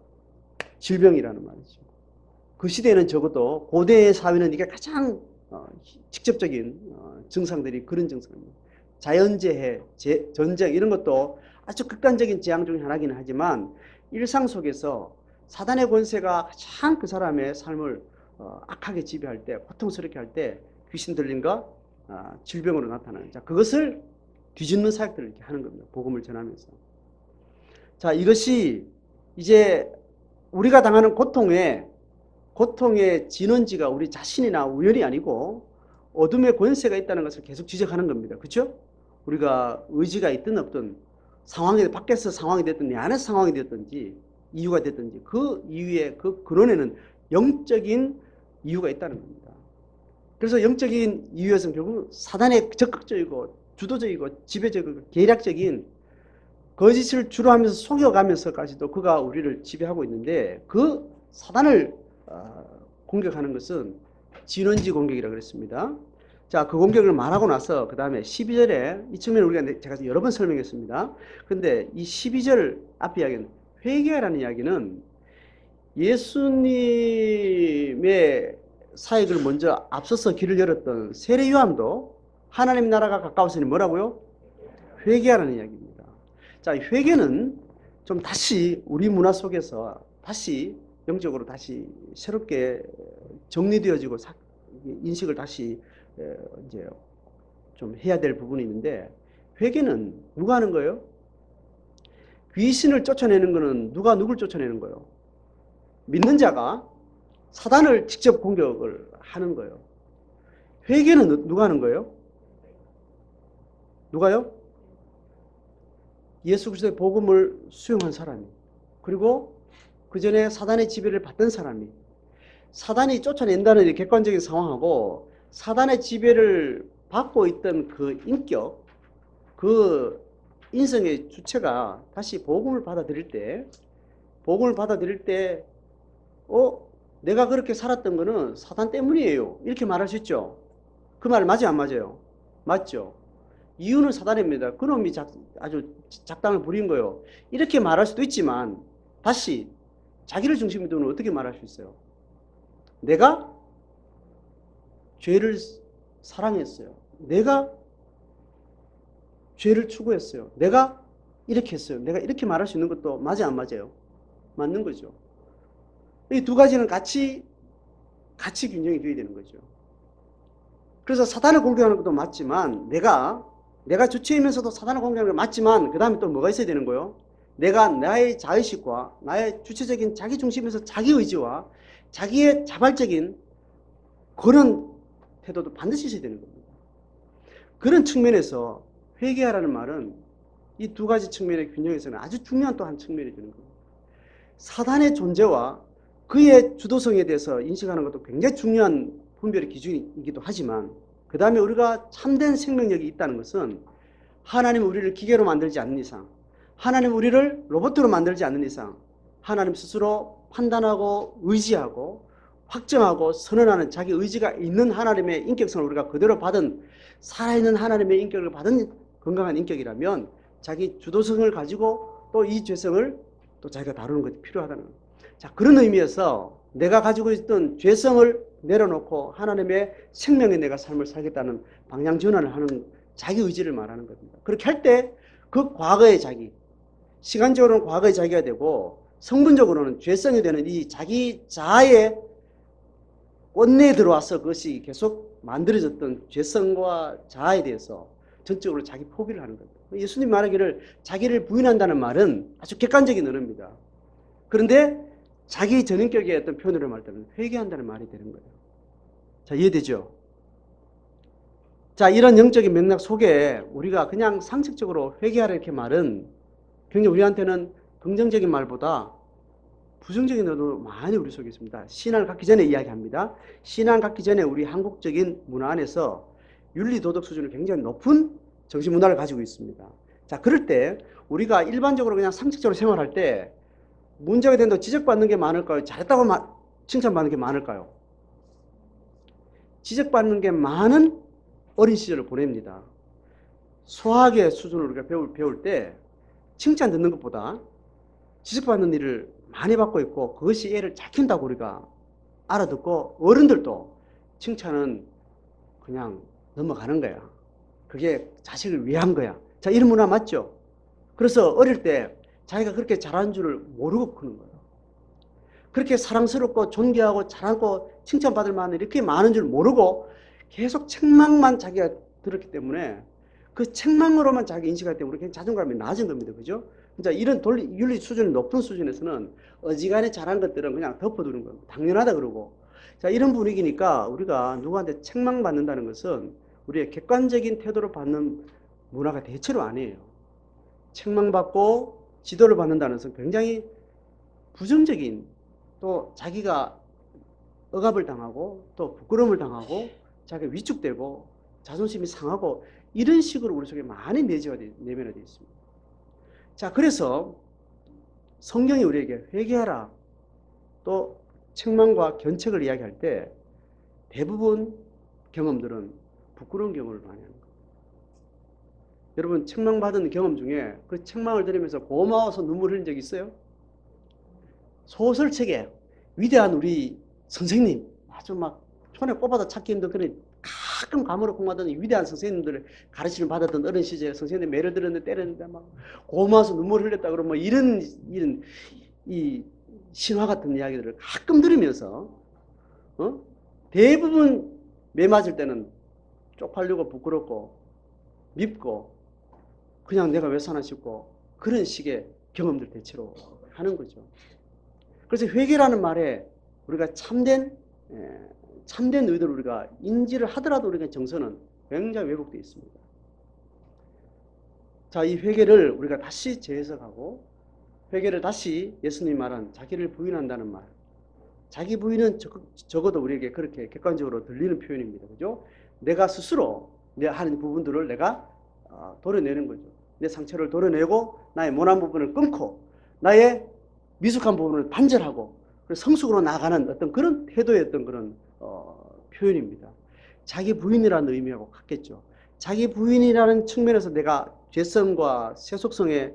질병이라는 말이죠. 그 시대에는 적어도 고대의 사회는 이게 가장 직접적인 증상들이 그런 증상입니다. 자연재해, 전쟁 이런 것도 아주 극단적인 재앙 중에 하나긴 하지만 일상 속에서 사단의 권세가 가장 그 사람의 삶을 악하게 지배할 때, 고통스럽게 할 때 귀신 들림과 질병으로 나타나는 자, 그것을 뒤집는 사역들을 이렇게 하는 겁니다. 복음을 전하면서. 자, 이것이 이제 우리가 당하는 고통의 진원지가 우리 자신이나 우연이 아니고 어둠의 권세가 있다는 것을 계속 지적하는 겁니다. 그렇죠? 우리가 의지가 있든 없든 상황이 밖에서 상황이 됐든 내 안에서 상황이 됐든지 이유가 됐든지 그 이유의 그 근원에는 영적인 이유가 있다는 겁니다. 그래서 영적인 이유에서는 결국 사단의 적극적이고 주도적이고 지배적이고 계략적인 거짓을 주로 하면서 속여가면서까지도 그가 우리를 지배하고 있는데 그 사단을 공격하는 것은 진원지 공격이라고 그랬습니다. 자, 그 공격을 말하고 나서 그 다음에 12절에 이 측면을 우리가 제가 여러 번 설명했습니다. 그런데 이 12절 앞 이야기는 회개하라는 이야기는 예수님의 사역을 먼저 앞서서 길을 열었던 세례 요한도 하나님 나라가 가까웠으니 뭐라고요? 회개하라는 이야기입니다. 자, 회개는 좀 다시 우리 문화 속에서 다시 영적으로 다시 새롭게 정리되어지고 인식을 다시 이제 좀 해야 될 부분이 있는데 회개는 누가 하는 거예요? 귀신을 쫓아내는 거는 누가 누굴 쫓아내는 거예요? 믿는 자가 사단을 직접 공격을 하는 거예요. 회개는 누가 하는 거예요? 누가요? 예수 그리스도의 복음을 수용한 사람이 그리고 그 전에 사단의 지배를 받던 사람이 사단이 쫓아낸다는 객관적인 상황하고 사단의 지배를 받고 있던 그 인격, 그 인성의 주체가 다시 복음을 받아들일 때 내가 그렇게 살았던 거는 사단 때문이에요. 이렇게 말할 수 있죠. 그 말 맞아요, 안 맞아요? 맞죠. 이유는 사단입니다. 그놈이 아주 작당을 부린 거예요. 이렇게 말할 수도 있지만 다시 자기를 중심에 두는 어떻게 말할 수 있어요? 내가 죄를 사랑했어요. 내가 죄를 추구했어요. 내가 이렇게 했어요. 내가 이렇게 말할 수 있는 것도 맞아, 안 맞아요? 맞는 거죠. 이 두 가지는 같이 균형이 되어야 되는 거죠. 그래서 사단을 공격하는 것도 맞지만, 내가 주체이면서도 사단을 공격하는 게 맞지만, 그 다음에 또 뭐가 있어야 되는 거예요? 내가 나의 자의식과 나의 주체적인 자기 중심에서 자기 의지와 자기의 자발적인 그런 태도도 반드시 있어야 되는 겁니다. 그런 측면에서 회개하라는 말은 이 두 가지 측면의 균형에서는 아주 중요한 또 한 측면이 되는 겁니다. 사단의 존재와 그의 주도성에 대해서 인식하는 것도 굉장히 중요한 분별의 기준이기도 하지만, 그 다음에 우리가 참된 생명력이 있다는 것은 하나님이 우리를 기계로 만들지 않는 이상, 하나님 우리를 로봇으로 만들지 않는 이상, 하나님 스스로 판단하고 의지하고 확정하고 선언하는 자기 의지가 있는 하나님의 인격성을 우리가 그대로 받은, 살아있는 하나님의 인격을 받은 건강한 인격이라면 자기 주도성을 가지고 또 이 죄성을 또 자기가 다루는 것이 필요하다는 거예요. 자, 그런 의미에서 내가 가지고 있던 죄성을 내려놓고 하나님의 생명의 내가 삶을 살겠다는 방향 전환을 하는 자기 의지를 말하는 겁니다. 그렇게 할 때 그 과거의 자기, 시간적으로는 과거의 자기가 되고 성분적으로는 죄성이 되는 이 자기 자아의 원내에 들어와서 그것이 계속 만들어졌던 죄성과 자아에 대해서 전적으로 자기 포기를 하는 겁니다. 예수님 말하기를 자기를 부인한다는 말은 아주 객관적인 언어입니다. 그런데 자기 전인격의 어떤 표현으로 말할 때는 회개한다는 말이 되는 거예요. 자, 이해되죠? 자, 이런 영적인 맥락 속에 우리가 그냥 상식적으로 회개하라 이렇게 말은 굉장히 우리한테는 긍정적인 말보다 부정적인 의도도 많이 우리 속에 있습니다. 신앙을 갖기 전에 이야기합니다. 신앙 갖기 전에 우리 한국적인 문화 안에서 윤리 도덕 수준이 굉장히 높은 정신 문화를 가지고 있습니다. 자, 그럴 때 우리가 일반적으로 그냥 상식적으로 생활할 때 문제가 된다고 지적받는 게 많을까요? 잘했다고 칭찬받는 게 많을까요? 지적받는 게 많은 어린 시절을 보냅니다. 수학의 수준을 우리가 배울 때 칭찬 듣는 것보다 지적받는 일을 많이 받고 있고, 그것이 애를 잘 키운다고 우리가 알아듣고, 어른들도 칭찬은 그냥 넘어가는 거야. 그게 자식을 위한 거야. 자, 이런 문화 맞죠? 그래서 어릴 때 자기가 그렇게 잘하는 줄을 모르고 크는 거예요. 그렇게 사랑스럽고 존경하고 잘하고 칭찬받을 만한 이렇게 많은 줄 모르고 계속 책망만 자기가 들었기 때문에 그 책망으로만 자기 인식할 때 우리 그냥 자존감이 낮은 겁니다. 그죠? 진짜 이런 윤리 수준이 높은 수준에서는 어지간히 잘한 것들은 그냥 덮어두는 겁니다. 당연하다 그러고. 자, 이런 분위기니까 우리가 누구한테 책망받는다는 것은 우리의 객관적인 태도를 받는 문화가 대체로 아니에요. 책망받고 지도를 받는다는 것은 굉장히 부정적인, 또 자기가 억압을 당하고 또 부끄러움을 당하고 자기가 위축되고 자존심이 상하고 이런 식으로 우리 속에 많이 내면화 되어 있습니다. 자, 그래서 성경이 우리에게 회개하라, 또 책망과 견책을 이야기할 때 대부분 경험들은 부끄러운 경험을 많이 하는 거예요. 여러분, 책망받은 경험 중에 그 책망을 들으면서 고마워서 눈물 흘린 적 있어요? 소설책에 위대한 우리 선생님, 아주 막 손에 꼽아도 찾기 힘든 그런 가끔 감으로 공부하던 위대한 선생님들을 가르침을 받았던 어린 시절에 선생님 매를 들었는데 때렸는데 막 고마워서 눈물 흘렸다 그러면 뭐 이런 이 신화 같은 이야기들을 가끔 들으면서 대부분 매 맞을 때는 쪽팔리고 부끄럽고 밉고 그냥 내가 왜 사나 싶고 그런 식의 경험들 대체로 하는 거죠. 그래서 회개라는 말에 우리가 참된 의도를 우리가 인지를 하더라도 우리가 정서는 굉장히 왜곡되어 있습니다. 자, 이 회개를 우리가 다시 재해석하고 회개를 다시 예수님이 말한 자기를 부인한다는 말. 자기 부인은 적어도 우리에게 그렇게 객관적으로 들리는 표현입니다. 그죠? 내가 스스로 내 하는 부분들을 내가 도려내는 거죠. 내 상처를 도려내고 나의 모난 부분을 끊고 나의 미숙한 부분을 단절하고 성숙으로 나가는 어떤 그런 태도의 어떤 그런 표현입니다. 자기 부인이라는 의미하고 같겠죠. 자기 부인이라는 측면에서 내가 죄성과 세속성에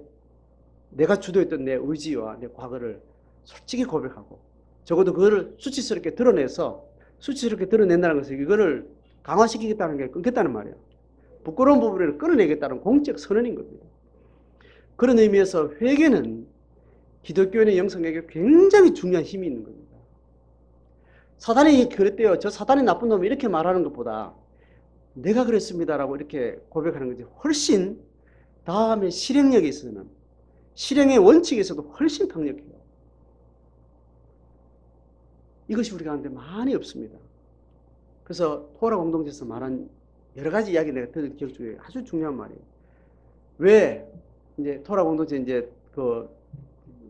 내가 주도했던 내 의지와 내 과거를 솔직히 고백하고 적어도 그거를 수치스럽게 드러내서 수치스럽게 드러낸다는 것은 이거를 강화시키겠다는 게 끊겠다는 말이에요. 부끄러운 부분을 끌어내겠다는 공적 선언인 겁니다. 그런 의미에서 회개는 기독교인의 영성에게 굉장히 중요한 힘이 있는 겁니다. 사단이 그랬대요. 저 사단이 나쁜 놈이 이렇게 말하는 것보다 내가 그랬습니다라고 이렇게 고백하는 것이 훨씬 다음에 실행력에 있어서는, 실행의 원칙에서도 훨씬 강력해요. 이것이 우리 가운데 많이 없습니다. 그래서 토라 공동체에서 말한 여러 가지 이야기 내가 들은 기억 중에 아주 중요한 말이에요. 왜 이제 토라 공동체 이제 그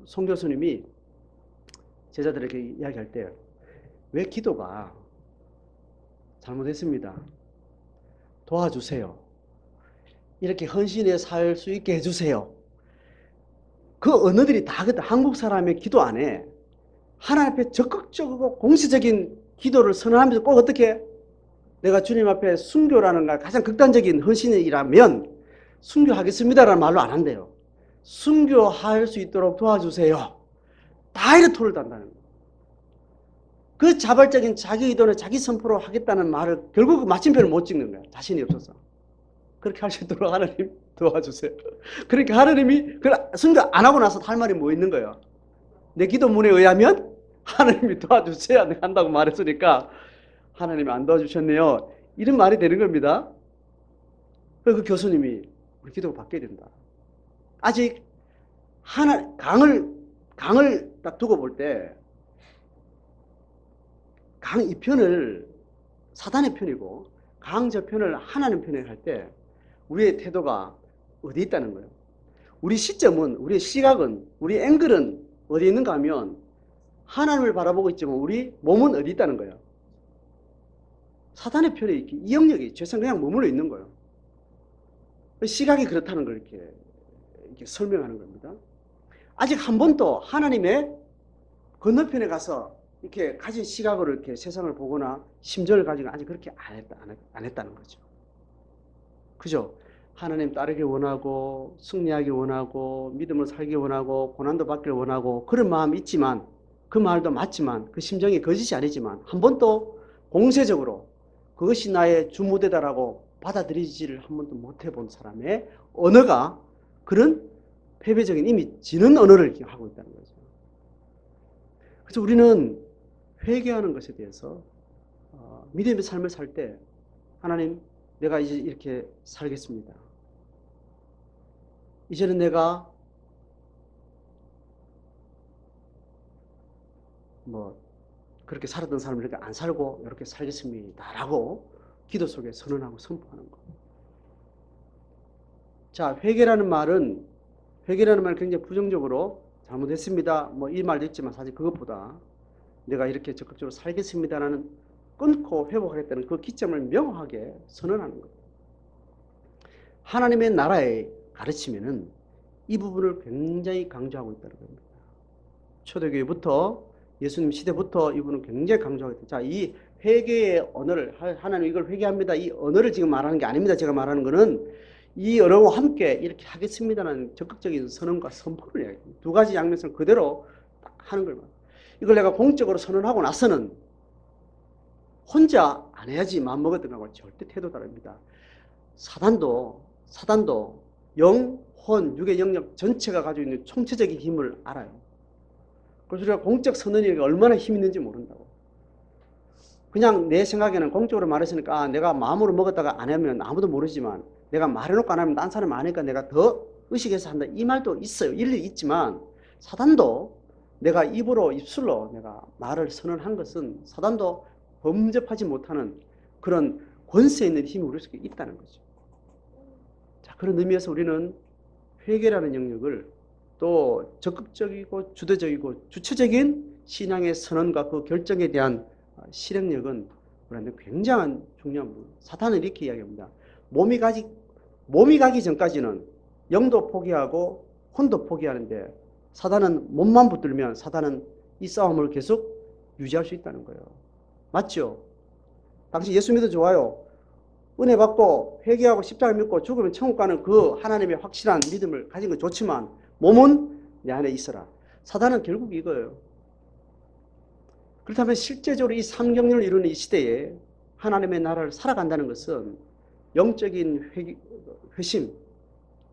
송 교수님이 제자들에게 이야기할 때 왜 기도가 잘못했습니다. 도와주세요. 이렇게 헌신해 살 수 있게 해주세요. 그 언어들이 다 그때 한국 사람의 기도 안에 하나님 앞에 적극적이고 공시적인 기도를 선언하면서 꼭 어떻게 내가 주님 앞에 순교라는 걸 가장 극단적인 헌신이라면 순교하겠습니다라는 말로 안 한대요. 순교할 수 있도록 도와주세요. 다 이렇게 토를 단다는 거예요. 그 자발적인 자기 의도는 자기 선포로 하겠다는 말을 결국 마침표를 못 찍는 거예요. 자신이 없어서. 그렇게 할 수 있도록 하나님 도와주세요. 그러니까 하나님이 순교 안 하고 나서 할 말이 뭐 있는 거예요. 내 기도문에 의하면 하나님이 도와주세요. 내가 한다고 말했으니까 하나님이 안 도와주셨네요. 이런 말이 되는 겁니다. 그 교수님이 우리 기도가 바뀌어야 된다. 아직 강을 딱 두고 볼 때 강 이 편을 사단의 편이고 강 저 편을 하나님 편에 할 때 우리의 태도가 어디 있다는 거예요. 우리 시점은, 우리의 시각은, 우리 앵글은 어디 있는가 하면 하나님을 바라보고 있지만 우리 몸은 어디 있다는 거예요. 사단의 편에 이렇게 이 영역이 죄상 그냥 머물러 있는 거예요. 시각이 그렇다는 걸 이렇게 설명하는 겁니다. 아직 한 번도 하나님의 건너편에 가서 이렇게 가진 시각으로 이렇게 세상을 보거나 심정을 가지고 아직 그렇게 안 했다는 거죠. 그죠? 하나님 따르기 원하고 승리하기 원하고 믿음을 살기 원하고 고난도 받기를 원하고 그런 마음이 있지만 그 말도 맞지만 그 심정이 거짓이 아니지만 한 번도 공세적으로 그것이 나의 주무대다라고 받아들이지를 한 번도 못 해본 사람의 언어가 그런 패배적인 이미 지는 언어를 하고 있다는 거죠. 그래서 우리는 회개하는 것에 대해서 믿음의 삶을 살 때 하나님 내가 이제 이렇게 살겠습니다. 이제는 내가 그렇게 살았던 삶을 이렇게 안 살고 이렇게 살겠습니다. 라고 기도 속에 선언하고 선포하는 것. 자, 회개라는 말은 굉장히 부정적으로 잘못했습니다. 이 말도 있지만 사실 그것보다 내가 이렇게 적극적으로 살겠습니다라는 끊고 회복하겠다는 그 기점을 명확하게 선언하는 거예요. 하나님의 나라의 가르침에는 이 부분을 굉장히 강조하고 있다는 겁니다. 초대교회부터 예수님 시대부터 이분은 굉장히 강조하고 있다. 자, 이 회개의 언어를 하나님 이걸 회개합니다. 이 언어를 지금 말하는 게 아닙니다. 제가 말하는 거는 이 언어와 함께 이렇게 하겠습니다라는 적극적인 선언과 선포를 해요. 두 가지 양면성을 그대로 딱 하는 걸 말해요. 이걸 내가 공적으로 선언하고 나서는 혼자 안 해야지 마음먹었던 거하고 절대 태도 다릅니다. 사단도 영, 혼, 육의 영역 전체가 가지고 있는 총체적인 힘을 알아요. 그래서 우리가 공적 선언이 얼마나 힘 있는지 모른다고. 그냥 내 생각에는 공적으로 말했으니까 내가 마음으로 먹었다가 안 하면 아무도 모르지만 내가 말해놓고 안 하면 딴 사람 아니까 내가 더 의식해서 한다. 이 말도 있어요. 일리 있지만 사단도 내가 입술로 내가 말을 선언한 것은 사단도 범접하지 못하는 그런 권세 있는 힘이 우리 속에 있다는 거죠. 자, 그런 의미에서 우리는 회개라는 영역을 또 적극적이고 주도적이고 주체적인 신앙의 선언과 그 결정에 대한 실행력은 우리한테 굉장한 중요한 부분. 사탄은 이렇게 이야기합니다. 몸이 가기 전까지는 영도 포기하고 혼도 포기하는데 사단은 몸만 붙들면 사단은 이 싸움을 계속 유지할 수 있다는 거예요. 맞죠? 당신 예수 믿어 좋아요. 은혜 받고 회개하고 십자가 믿고 죽으면 천국 가는 그 하나님의 확실한 믿음을 가진 건 좋지만 몸은 내 안에 있어라. 사단은 결국 이거예요. 그렇다면 실제적으로 이 삼경륜을 이루는 이 시대에 하나님의 나라를 살아간다는 것은 영적인 회심,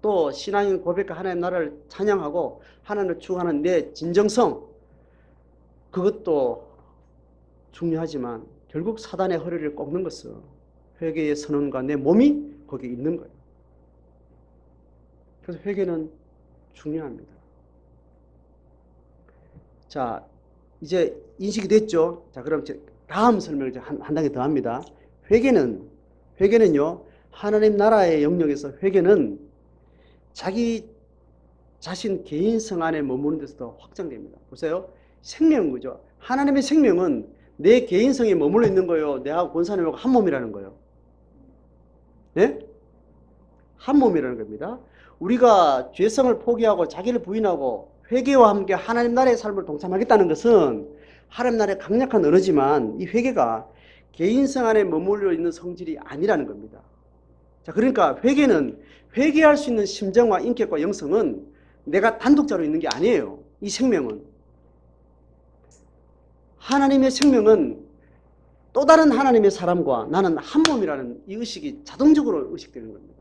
또 신앙인 고백과 하나님 나라를 찬양하고 하나님을 추구하는 내 진정성, 그것도 중요하지만 결국 사단의 허리를 꺾는 것은 회개의 선언과 내 몸이 거기에 있는 거예요. 그래서 회개는 중요합니다. 자, 이제 인식이 됐죠? 자, 그럼 다음 설명을 한 단계 더 합니다. 회개는요, 하나님 나라의 영역에서 회개는 자기 자신 개인성 안에 머무는 데서도 확장됩니다. 보세요. 생명은 그죠? 하나님의 생명은 내 개인성에 머물러 있는 거예요. 내하고 권사님하고 한 몸이라는 거예요. 네? 한 몸이라는 겁니다. 우리가 죄성을 포기하고 자기를 부인하고 회개와 함께 하나님 나라의 삶을 동참하겠다는 것은 하나님 나라의 강력한 언어지만 이 회개가 개인성 안에 머물러 있는 성질이 아니라는 겁니다. 자, 그러니까 회개는 회개할 수 있는 심정과 인격과 영성은 내가 단독자로 있는 게 아니에요. 이 생명은. 하나님의 생명은 또 다른 하나님의 사람과 나는 한 몸이라는 이 의식이 자동적으로 의식되는 겁니다.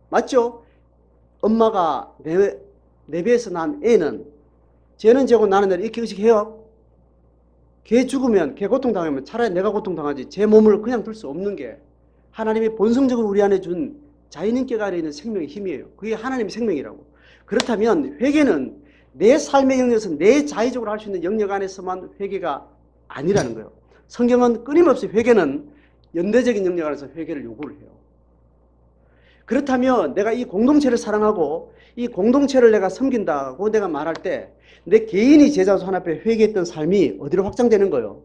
맞죠? 엄마가 내 배에서 난 애는 쟤는 쟤고 나는 애 이렇게 의식해요? 걔 죽으면, 걔 고통당하면 차라리 내가 고통당하지 제 몸을 그냥 둘 수 없는 게 하나님이 본성적으로 우리 안에 준 자연인격 안에 있는 생명의 힘이에요. 그게 하나님의 생명이라고. 그렇다면 회개는 내 삶의 영역에서 내 자의적으로 할 수 있는 영역 안에서만 회개가 아니라는 거예요. 성경은 끊임없이 회개는 연대적인 영역 안에서 회개를 요구를 해요. 그렇다면 내가 이 공동체를 사랑하고 이 공동체를 내가 섬긴다고 내가 말할 때 내 개인이 제자 손 앞에 회개했던 삶이 어디로 확장되는 거예요?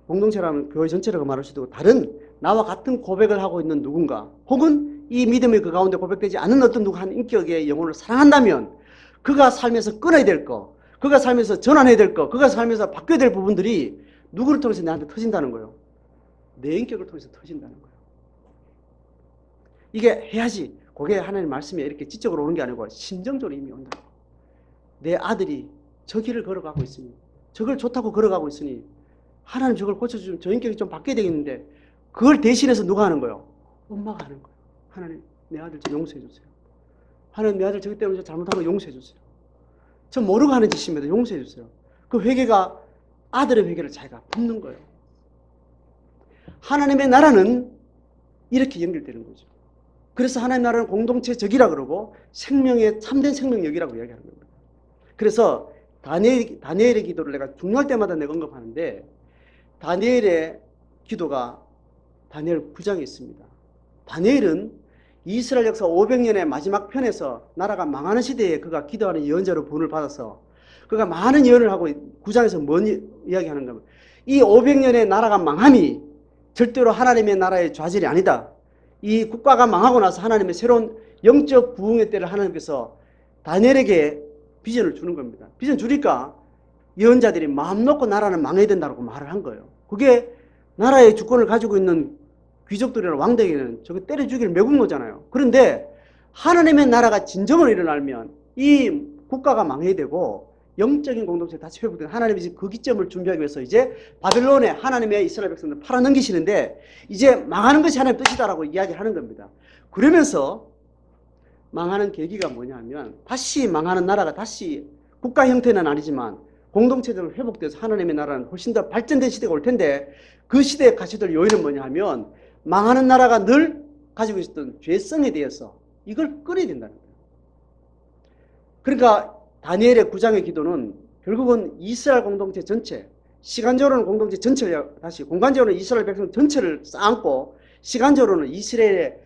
공동체라면 교회 전체라고 말할 수도 있고 다른 나와 같은 고백을 하고 있는 누군가 혹은 이 믿음이 그 가운데 고백되지 않은 어떤 누구 한 인격의 영혼을 사랑한다면 그가 삶에서 끊어야 될 거, 그가 삶에서 전환해야 될 거, 그가 삶에서 바뀌어야 될 부분들이 누구를 통해서 나한테 터진다는 거예요? 내 인격을 통해서 터진다는 거예요. 이게 해야지. 그게 하나님 말씀이 이렇게 지적으로 오는 게 아니고 심정적으로 이미 온다. 내 아들이 저 길을 걸어가고 있으니 저걸 좋다고 걸어가고 있으니 하나님 저걸 고쳐주면 저 인격이 좀 바뀌어야 되겠는데 그걸 대신해서 누가 하는 거예요? 엄마가 하는 거예요. 하나님 내 아들 저 용서해 주세요. 하나님 내 아들 저기 때문에 저 잘못한 거 용서해 주세요. 저 모르고 하는 짓입니다. 용서해 주세요. 그 회개가 아들의 회개를 자기가 품는 거예요. 하나님의 나라는 이렇게 연결되는 거죠. 그래서 하나님 나라는 공동체적이라 그러고 생명의 참된 생명력이라고 이야기하는 겁니다. 그래서 다니엘의 기도를 내가 중요할 때마다 내가 언급하는데 다니엘의 기도가 다니엘 9장에 있습니다. 다니엘은 이스라엘 역사 500년의 마지막 편에서 나라가 망하는 시대에 그가 기도하는 예언자로 부름을 받아서 그가 많은 예언을 하고 9장에서 뭔 이야기하는가 하면 이 500년의 나라가 망함이 절대로 하나님의 나라의 좌절이 아니다. 이 국가가 망하고 나서 하나님의 새로운 영적 부흥의 때를 하나님께서 다니엘에게 비전을 주는 겁니다. 비전 주니까 예언자들이 마음 놓고 나라는 망해야 된다고 말을 한 거예요. 그게 나라의 주권을 가지고 있는 귀족들이나 왕들에게는 저거 때려 죽일 매국노잖아요. 그런데 하나님의 나라가 진정으로 일어나면 이 국가가 망해야 되고 영적인 공동체 다시 회복되는 하나님이 지금 그 기점을 준비하기 위해서 이제 바벨론에 하나님의 이스라엘 백성들을 팔아넘기시는데 이제 망하는 것이 하나님의 뜻이다라고 이야기하는 겁니다. 그러면서 망하는 계기가 뭐냐면 다시 망하는 나라가 다시 국가 형태는 아니지만 공동체적으로 회복돼서 하나님의 나라는 훨씬 더 발전된 시대가 올 텐데 그 시대에 가시될 요인은 뭐냐 하면 망하는 나라가 늘 가지고 있었던 죄성에 대해서 이걸 끊어야 된다는 거예요. 그러니까 다니엘의 9장의 기도는 결국은 이스라엘 공동체 전체, 시간적으로는 공동체 전체를 다시 공간적으로는 이스라엘 백성 전체를 쌓고 시간적으로는 이스라엘의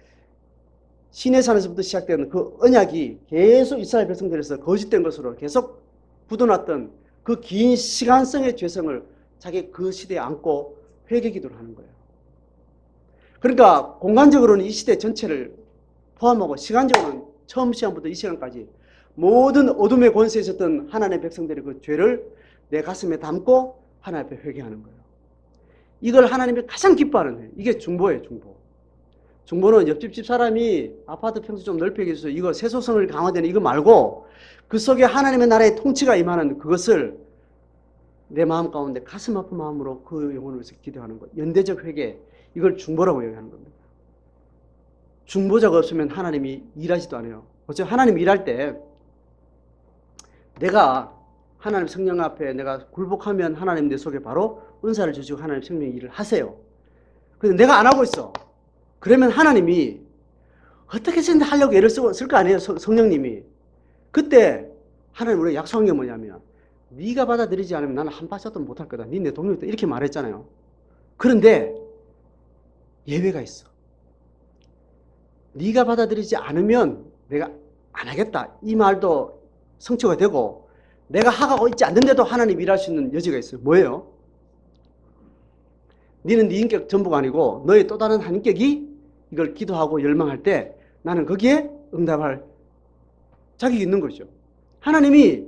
시내산에서부터 시작되는 그 언약이 계속 이스라엘 백성들에서 거짓된 것으로 계속 굳어놨던 그 긴 시간성의 죄성을 자기 그 시대에 안고 회개 기도를 하는 거예요. 그러니까 공간적으로는 이 시대 전체를 포함하고 시간적으로는 처음 시간부터 이 시간까지 모든 어둠의 권세에 있었던 하나님의 백성들의 그 죄를 내 가슴에 담고 하나님 앞에 회개하는 거예요. 이걸 하나님이 가장 기뻐하는 거예요. 이게 중보예요, 중보. 중보는 옆집 집 사람이 아파트 평수 좀 넓게 해줘서 이거 세소성을 강화되는 이거 말고 그 속에 하나님의 나라의 통치가 임하는 그것을 내 마음 가운데 가슴 아픈 마음으로 그 영혼을 위해서 기도하는 것. 연대적 회개. 이걸 중보라고 얘기하는 겁니다. 중보자가 없으면 하나님이 일하지도 않아요. 어차피 하나님 일할 때 내가 하나님 성령 앞에 내가 굴복하면 하나님 내 속에 바로 은사를 주시고 하나님 생명의 일을 하세요. 근데 내가 안 하고 있어. 그러면 하나님이 어떻게든 하려고 애를 쓸 거 아니에요. 성령님이. 그때 하나님 우리가 약속한 게 뭐냐면 네가 받아들이지 않으면 나는 한 발짝도 못할 거다. 네 내 동료다. 이렇게 말했잖아요. 그런데 예외가 있어. 네가 받아들이지 않으면 내가 안 하겠다. 이 말도 성취가 되고 내가 하고 있지 않는데도 하나님 일할 수 있는 여지가 있어요. 뭐예요? 너는 네 인격 전부가 아니고 너의 또 다른 한 인격이 이걸 기도하고 열망할 때 나는 거기에 응답할 자격이 있는 거죠. 하나님이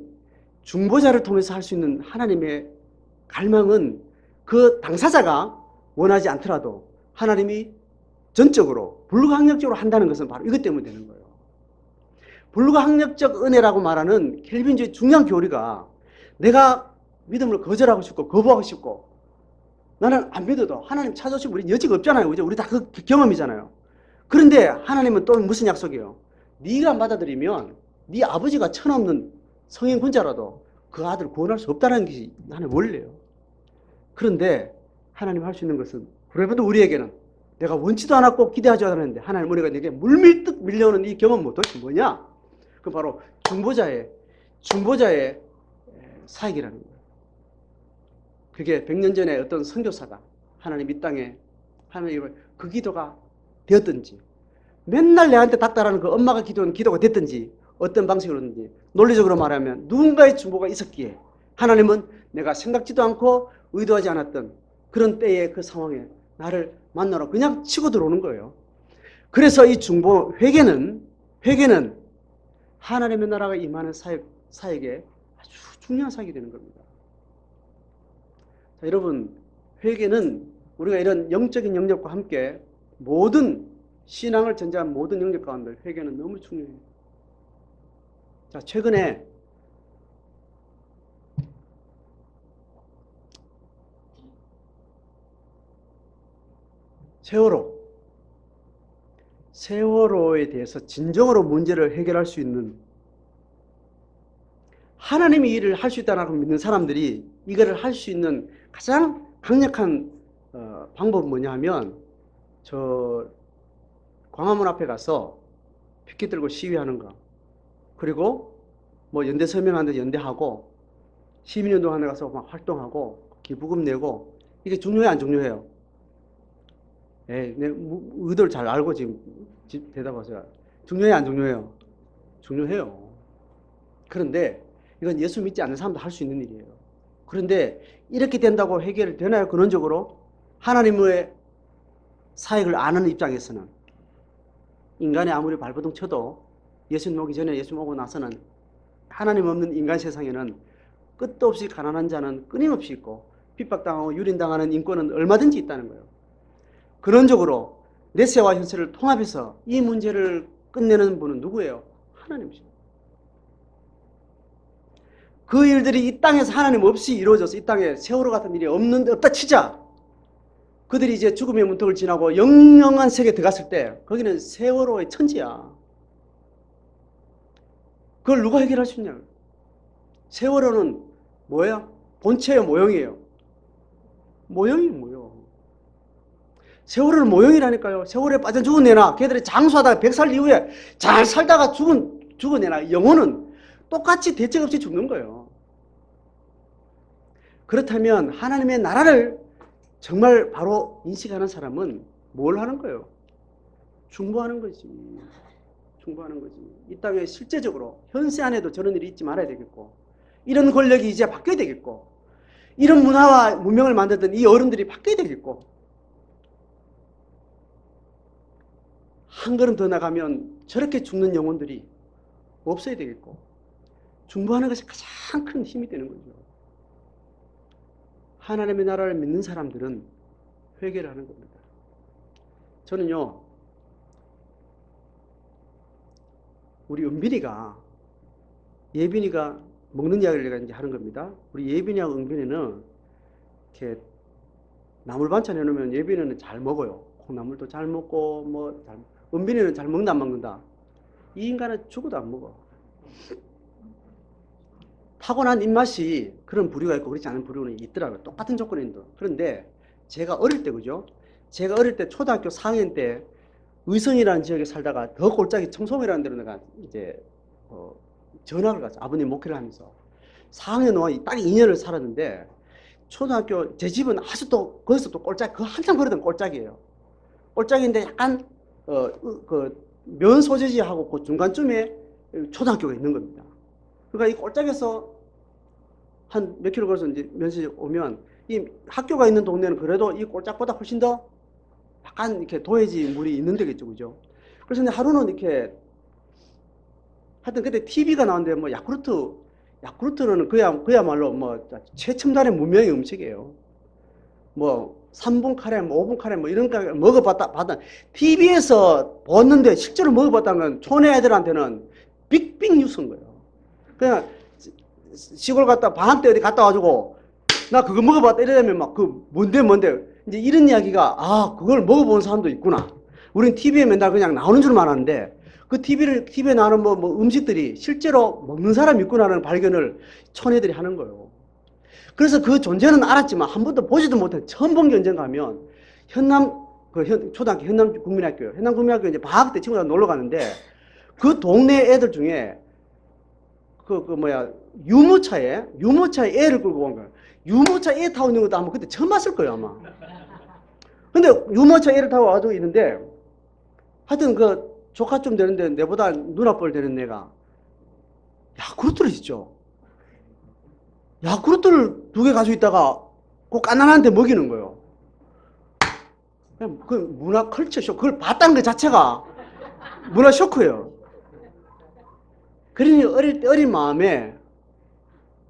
중보자를 통해서 할 수 있는 하나님의 갈망은 그 당사자가 원하지 않더라도 하나님이 전적으로 불가항력적으로 한다는 것은 바로 이것 때문에 되는 거예요. 불가항력적 은혜라고 말하는 켈빈주의 중요한 교리가 내가 믿음을 거절하고 싶고 거부하고 싶고 나는 안 믿어도 하나님 찾아오시면 우리 여지가 없잖아요. 그죠? 우리 다 그 경험이잖아요. 그런데 하나님은 또 무슨 약속이에요? 네가 안 받아들이면 네 아버지가 천없는 성인 군자라도 그 아들을 구원할 수 없다는 것이 하나님의 원리예요. 그런데 하나님 할 수 있는 것은 그래도 우리에게는 내가 원치도 않았고 기대하지 않았는데 하나님 우리가 내게 물밀듯 밀려오는 이 경험은 도대체 뭐냐? 그 바로 중보자의 사역이라는 거예요. 그게 100년 전에 어떤 선교사가 하나님 이 땅에 하나님을 그 기도가 되었든지 맨날 내한테 닥달하는 그 엄마가 기도하는 기도가 됐든지 어떤 방식으로든지 논리적으로 말하면 누군가의 중보가 있었기에 하나님은 내가 생각지도 않고 의도하지 않았던 그런 때의 그 상황에 나를 만나러 그냥 치고 들어오는 거예요. 그래서 이 중보 회개는 하나님의 나라가 임하는 사역에 아주 중요한 사역이 되는 겁니다. 자, 여러분 회개는 우리가 이런 영적인 영역과 함께 모든 신앙을 전제한 모든 영역 가운데 회개는 너무 중요해요. 자, 최근에 세월호에 대해서 진정으로 문제를 해결할 수 있는 하나님이 일을 할 수 있다고 믿는 사람들이 이거를 할 수 있는 가장 강력한 방법은 뭐냐 하면 저 광화문 앞에 가서 피켓 들고 시위하는 거, 그리고 뭐 연대 서명하는 데 연대하고 시민운동하는 데 가서 막 활동하고 기부금 내고, 이게 중요해 안 중요해요? 예, 내 의도를 잘 알고 지금 대답하세요. 중요해 안 중요해요? 중요해요. 그런데 이건 예수 믿지 않는 사람도 할 수 있는 일이에요. 그런데 이렇게 된다고 해결이 되나요? 근원적으로 하나님의 사역을 아는 입장에서는 인간이 아무리 발버둥 쳐도 예수님 오기 전에 예수님 오고 나서는 하나님 없는 인간 세상에는 끝도 없이 가난한 자는 끊임없이 있고 핍박당하고 유린당하는 인권은 얼마든지 있다는 거예요. 근원적으로 내세와 현세를 통합해서 이 문제를 끝내는 분은 누구예요? 하나님이죠. 그 일들이 이 땅에서 하나님 없이 이루어져서 이 땅에 세월호 같은 일이 없다 치자. 그들이 이제 죽음의 문턱을 지나고 영영한 세계에 들어갔을 때 거기는 세월호의 천지야. 그걸 누가 해결할 수 있냐? 세월호는 뭐야? 본체예요, 모형이에요? 모형이에요, 모형. 세월호는 모형이라니까요. 세월호에 빠져 죽은 애나 걔들이 장수하다가 100살 이후에 잘 살다가 죽은 애나 영혼은 똑같이 대책 없이 죽는 거예요. 그렇다면 하나님의 나라를 정말 바로 인식하는 사람은 뭘 하는 거예요? 중보하는 거지. 중보하는 거지. 이 땅에 실제적으로 현세 안에도 저런 일이 있지 말아야 되겠고, 이런 권력이 이제 바뀌어야 되겠고, 이런 문화와 문명을 만들던 이 어른들이 바뀌어야 되겠고, 한 걸음 더 나가면 저렇게 죽는 영혼들이 없어야 되겠고, 중보하는 것이 가장 큰 힘이 되는 거죠. 하나님의 나라를 믿는 사람들은 회개를 하는 겁니다. 저는요, 우리 은빈이가, 예빈이가 먹는 이야기를 내가 이제 하는 겁니다. 우리 예빈이하고 은빈이는 이렇게 나물 반찬 해놓으면 예빈이는 잘 먹어요. 콩나물도 잘 먹고 은빈이는 잘 먹나 안 먹는다. 이 인간은 죽어도 안 먹어. 타고난 입맛이 그런 부류가 있고 그렇지 않은 부류는 있더라고요. 똑같은 조건인데. 그런데 제가 어릴 때 그죠? 제가 어릴 때 초등학교 4학년 때 의성이라는 지역에 살다가 더 골짜기 청송이라는 데로 내가 이제 전학을 갔어. 아버님 목회를 하면서 4학년 동안 딱 2년을 살았는데 초등학교 제 집은 아주 또 거기서 또 꼴짝 그 한참 걸었던 꼴짝이에요. 꼴짝인데 약간 그 면 소재지하고 그 중간쯤에 초등학교가 있는 겁니다. 그러니까 이 꼴짝에서 한 몇 킬로 걸어서 이제 면세지 오면 이 학교가 있는 동네는 그래도 이 꼴짝보다 훨씬 더 약간 이렇게 도해지 물이 있는 데겠죠, 그죠? 그래서 하루는 이렇게 하여튼 그때 TV가 나왔는데 뭐 야쿠르트는 그야말로 뭐 최첨단의 문명의 음식이에요. 뭐 3분 카레, 뭐 5분 카레 뭐 이런 거 먹어봤다 TV에서 봤는데 실제로 먹어봤다는 건 촌 애들한테는 빅빅 뉴스인 거예요. 그냥 시골 갔다 방학 때 어디 갔다 와가지고 나 그거 먹어봤다 이러면 막 그 뭔데 이제 이런 이야기가 그걸 먹어본 사람도 있구나. 우린 TV에 맨날 그냥 나오는 줄만 아는데 그 TV에 나오는 뭐 음식들이 실제로 먹는 사람이 있구나라는 발견을 촌애들이 하는 거예요. 그래서 그 존재는 알았지만 한 번도 보지도 못한 처음 본 게 언젠가 하면 초등학교 현남국민학교요. 현남국민학교 이제 방학 때 친구들 놀러 가는데 그 동네 애들 중에 유모차에 애를 끌고 온 거예요. 유모차 애 타고 있는 것도 아마 그때 처음 봤을 거예요, 아마. 근데 유모차 애를 타고 와가지고 있는데 하여튼 그 조카쯤 되는데 내보다 누나뻘 되는 애가 야쿠르트를 있죠. 야쿠르트를 2개 가지고 있다가 꼭 깐난한테 먹이는 거예요. 그냥 그 문화 컬처 쇼, 그걸 봤다는 것 자체가 문화 쇼크예요. 그러니 어린 마음에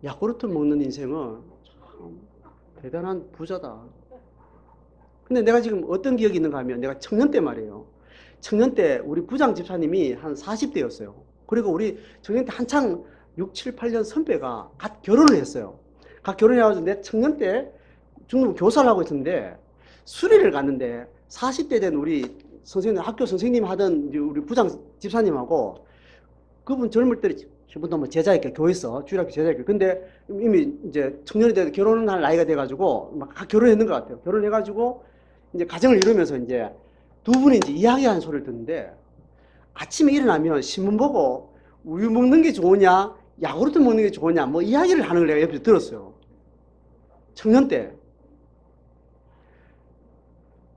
야쿠르트 먹는 인생은 참 대단한 부자다. 근데 내가 지금 어떤 기억이 있는가 하면 내가 청년 때 말이에요. 청년 때 우리 부장 집사님이 한 40대였어요. 그리고 우리 청년 때 한창 6, 7, 8년 선배가 갓 결혼을 했어요. 갓 결혼해가지고 내 청년 때 중국 교사를 하고 있었는데 수리를 갔는데 40대 된 우리 선생님, 학교 선생님 하던 우리 부장 집사님하고 그분 젊을 때 저분도 뭐 제자였게 교회에서 주일학교 제자였게 근데 이미 이제 청년이 돼서 결혼할 나이가 돼가지고 막 결혼했는 것 같아요. 결혼해가지고 이제 가정을 이루면서 이제 두 분이 이제 이야기하는 소리를 듣는데 아침에 일어나면 신문 보고 우유 먹는 게 좋으냐 야구르트 먹는 게 좋으냐 뭐 이야기를 하는 걸 내가 옆에서 들었어요. 청년 때.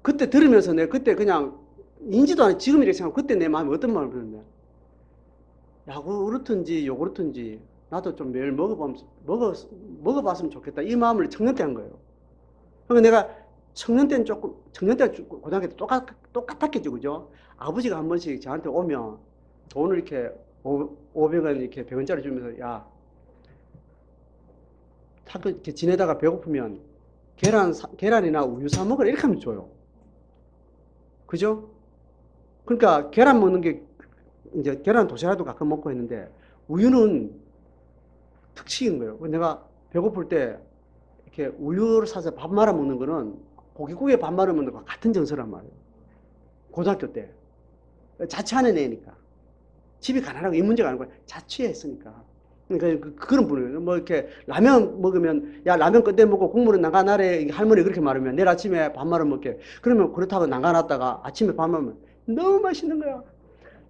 그때 들으면서 내가 그때 그냥 인지도 않아 지금 이렇게 생각하고 그때 내 마음이 어떤 마음을 들었냐. 야구르트인지 요구르트인지 나도 좀 매일 먹어봤으면 좋겠다. 이 마음을 청년 때 한 거예요. 그러니까 내가 청년 때는 고등학교 때 똑같았겠죠, 그죠? 아버지가 한 번씩 저한테 오면 돈을 이렇게 500원 이렇게 100원짜리 주면서 야, 학교 이렇게 지내다가 배고프면 계란이나 우유 사 먹으라 이렇게 하면 줘요. 그죠? 그러니까 계란 먹는 게 이제 계란 도시락도 가끔 먹고 했는데 우유는 특식인 거예요. 내가 배고플 때 이렇게 우유를 사서 밥 말아 먹는 거는 고깃국에 밥 말아 먹는 거와 같은 정서란 말이에요. 고등학교 때. 자취하는 애니까. 집이 가난하고 이 문제가 아니고 자취했으니까. 그러니까 그런 분이에요. 뭐 이렇게 라면 먹으면 야 라면 끝내 먹고 국물은 남가나래 할머니 그렇게 말하면 내일 아침에 밥 말아 먹게. 그러면 그렇다고 남가놨다가 아침에 밥 말으면 너무 맛있는 거야.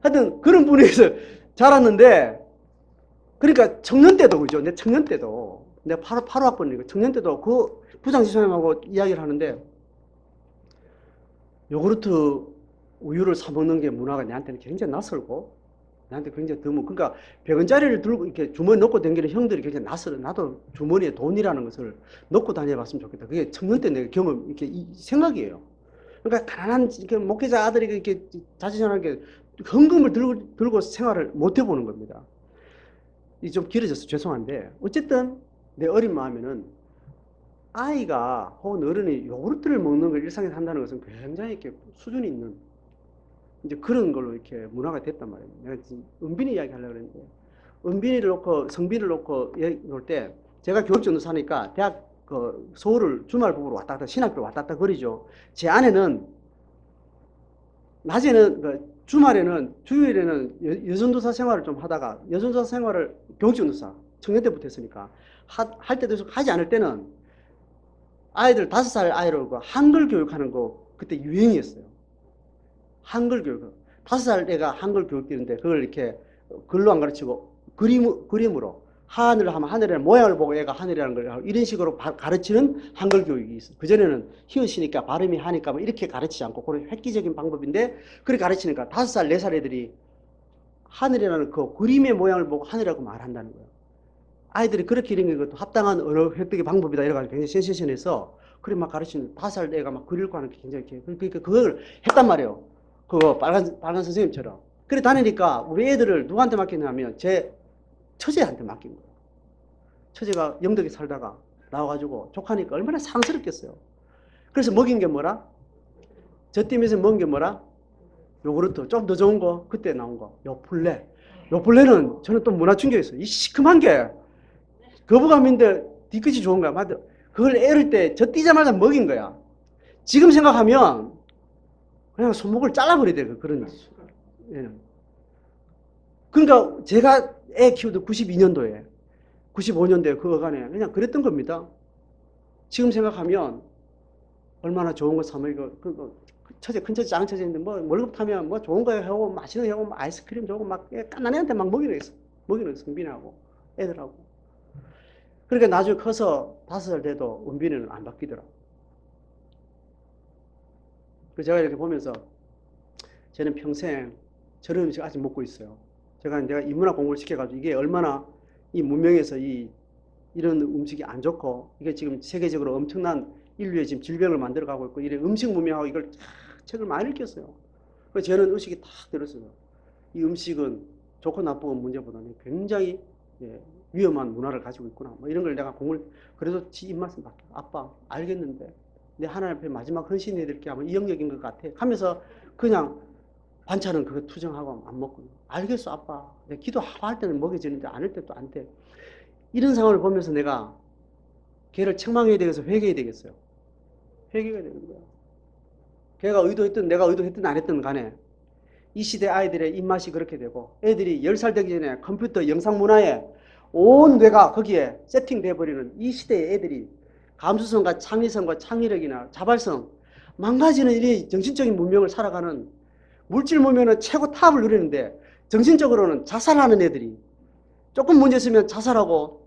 하여튼 그런 분위기에서 자랐는데 그러니까 청년 때도 그죠. 내 청년 때도 내가 8학번이니까 청년 때도 그 부장지사님하고 이야기를 하는데 요구르트 우유를 사 먹는 게 문화가 내한테는 굉장히 낯설고 나한테 굉장히 드문. 그러니까 100원짜리를 들고 이렇게 주머니 넣고 다니는 형들이 굉장히 낯설어. 나도 주머니에 돈이라는 것을 넣고 다녀봤으면 좋겠다. 그게 청년 때 내 경험 이렇게 생각이에요. 그러니까 가난한 이렇게 목회자 아들이 이렇게 자취생활하게 현금을 들고 생활을 못 해보는 겁니다. 이 좀 길어져서 죄송한데 어쨌든 내 어린 마음에는 아이가 혹은 어른이 요구르트를 먹는 걸 일상에서 한다는 것은 굉장히 이렇게 수준이 있는 이제 그런 걸로 이렇게 문화가 됐단 말이에요. 내가 지금 은빈이 이야기 하려고 그랬는데 은빈이를 놓고 성빈이를 놓고 얘기 놓을 때 제가 교육전도사니까 대학 그 서울을 주말 부부로 왔다 갔다 신학교로 왔다 갔다 거리죠. 제 아내는 낮에는 주말에는 주일에는 여전도사 생활을 좀 하다가 여전도사 생활을 교육전도사 청년 때부터 했으니까 할 때도 있고 하지 않을 때는 아이들 5살 아이를 한글 교육하는 거 그때 유행이었어요. 한글 교육. 5살 애가 한글 교육되는데 그걸 이렇게 글로 안 가르치고 그림으로 하늘 하면 하늘이라는 모양을 보고 애가 하늘이라는 걸 이런 식으로 가르치는 한글 교육이 있어요. 그전에는 히읗이니까 발음이 하니까 뭐 이렇게 가르치지 않고 그런 획기적인 방법인데 그렇게 가르치니까 5살, 4살 애들이 하늘이라는 그 그림의 모양을 보고 하늘이라고 말한다는 거예요. 아이들이 그렇게 이런 것도 합당한 언어 획득의 방법이다 이래가지고 굉장히 센세이션해서 그래 막 가르치는 5살 애가 막 그리고 하는 게 굉장히 그러니까 그걸 했단 말이에요. 그거 빨간 선생님처럼. 그래 다니니까 우리 애들을 누구한테 맡겼냐면 제 처제한테 맡긴 거예요. 처제가 영덕에 살다가 나와가지고 조카니까 얼마나 상스럽겠어요. 그래서 먹인 게 뭐라? 저 팀에서 먹인 게 뭐라? 요구르트 좀 더 좋은 거 그때 나온 거 요플레. 요플레는 저는 또 문화 충격이었어요. 이 시큼한 게 거부감인데 뒤끝이 좋은 거야. 맞아. 그걸 애를 때 저 뛰자마자 먹인 거야. 지금 생각하면 그냥 손목을 잘라버려야 돼. 그런. 예. 그러니까 제가 애 키우던 92년도에 95년도에 그 어간에 그냥 그랬던 겁니다. 지금 생각하면 얼마나 좋은 거 사먹이고 처제 큰 처제 작은 처제인데 뭐 월급 타면 뭐 좋은 거 하고 맛있는 거 하고 뭐 아이스크림 주고 막 깐난 애한테 막 먹이는 성빈하고 애들하고. 그러니까 나중에 커서 5살 돼도 은빈이는 안 바뀌더라. 그래서 제가 이렇게 보면서 저는 평생 저런 음식 아직 먹고 있어요. 내가 인문학 공부를 시켜가지고 이게 얼마나 이 문명에서 이런 음식이 안 좋고 이게 지금 세계적으로 엄청난 인류의 지금 질병을 만들어가고 있고 이런 음식 문명하고 이걸 책을 많이 읽었어요. 그래서 저는 의식이 딱 들었어요. 이 음식은 좋고 나쁘고 문제보다는 굉장히 위험한 문화를 가지고 있구나. 뭐 이런 걸 내가 그래도 지 입맛은 바뀌어. 아빠 알겠는데 내 하나님 앞에 마지막 헌신해야 될 게 아마 이 영역인 것 같아. 하면서 그냥 반찬은 그거 투정하고 안 먹고. 알겠어 아빠. 내가 기도하고 할 때는 먹여지는데 안 할 때 또 안 돼. 이런 상황을 보면서 내가 걔를 책망해야 되겠어 회개해야 되겠어요. 회개가 되는 거야. 걔가 의도했든 내가 의도했든 안 했든 간에 이 시대 아이들의 입맛이 그렇게 되고 애들이 10살 되기 전에 컴퓨터 영상 문화에 온 뇌가 거기에 세팅돼 버리는 이 시대의 애들이 감수성과 창의성과 창의력이나 자발성 망가지는 이 정신적인 문명을 살아가는 물질 문명은 최고 탑을 누리는데 정신적으로는 자살하는 애들이 조금 문제 있으면 자살하고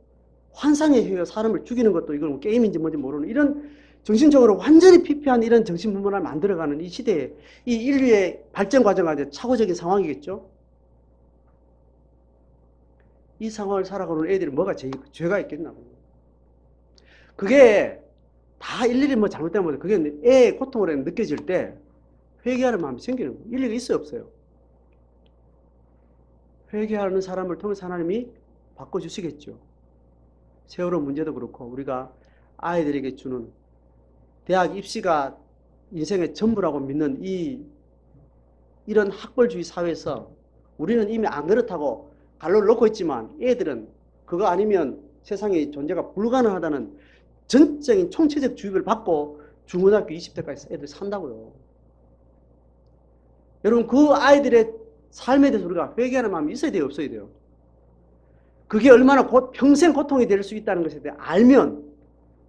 환상에 휘여 사람을 죽이는 것도 이건 뭐 게임인지 뭔지 모르는 이런 정신적으로 완전히 피폐한 이런 정신 문화를 만들어가는 이 시대에 이 인류의 발전 과정과 착오적인 상황이겠죠. 이 상황을 살아가는 애들이 뭐가 죄가 있겠나. 그게 다 일일이 뭐 잘못된 거죠. 그게 애의 고통으로 느껴질 때 회개하는 마음이 생기는 거예요. 일리가 있어요, 없어요? 회개하는 사람을 통해서 하나님이 바꿔주시겠죠. 세월호 문제도 그렇고 우리가 아이들에게 주는 대학 입시가 인생의 전부라고 믿는 이런 학벌주의 사회에서 우리는 이미 안 그렇다고 갈로를 놓고 있지만 애들은 그거 아니면 세상의 존재가 불가능하다는 전적인 총체적 주입을 받고 중고등학교 20대까지 애들 산다고요. 여러분 그 아이들의 삶에 대해서 우리가 회개하는 마음이 있어야 돼요, 없어야 돼요? 그게 얼마나 평생 고통이 될 수 있다는 것에 대해 알면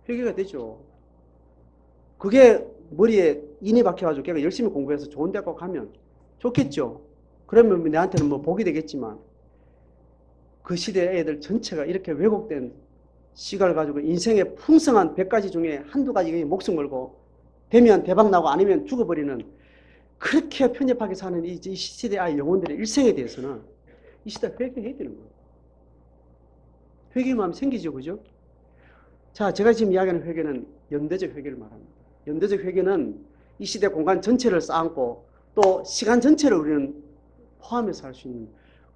회개가 되죠. 그게 머리에 인이 박혀가지고 걔가 열심히 공부해서 좋은 대학 가면 좋겠죠. 그러면 내한테는 뭐 복이 되겠지만 그 시대 애들 전체가 이렇게 왜곡된 시각을 가지고 인생의 풍성한 100가지 중에 한두 가지에 목숨 걸고 되면 대박 나고 아니면 죽어버리는 그렇게 편협하게 사는 이 시대 아이 영혼들의 일생에 대해서는 이 시대 회개해야 되는 거예요. 회개의 마음이 생기죠, 그죠? 자, 제가 지금 이야기하는 회개는 연대적 회개를 말합니다. 연대적 회개는 이 시대 공간 전체를 쌓고 또 시간 전체를 우리는 포함해서 할 수 있는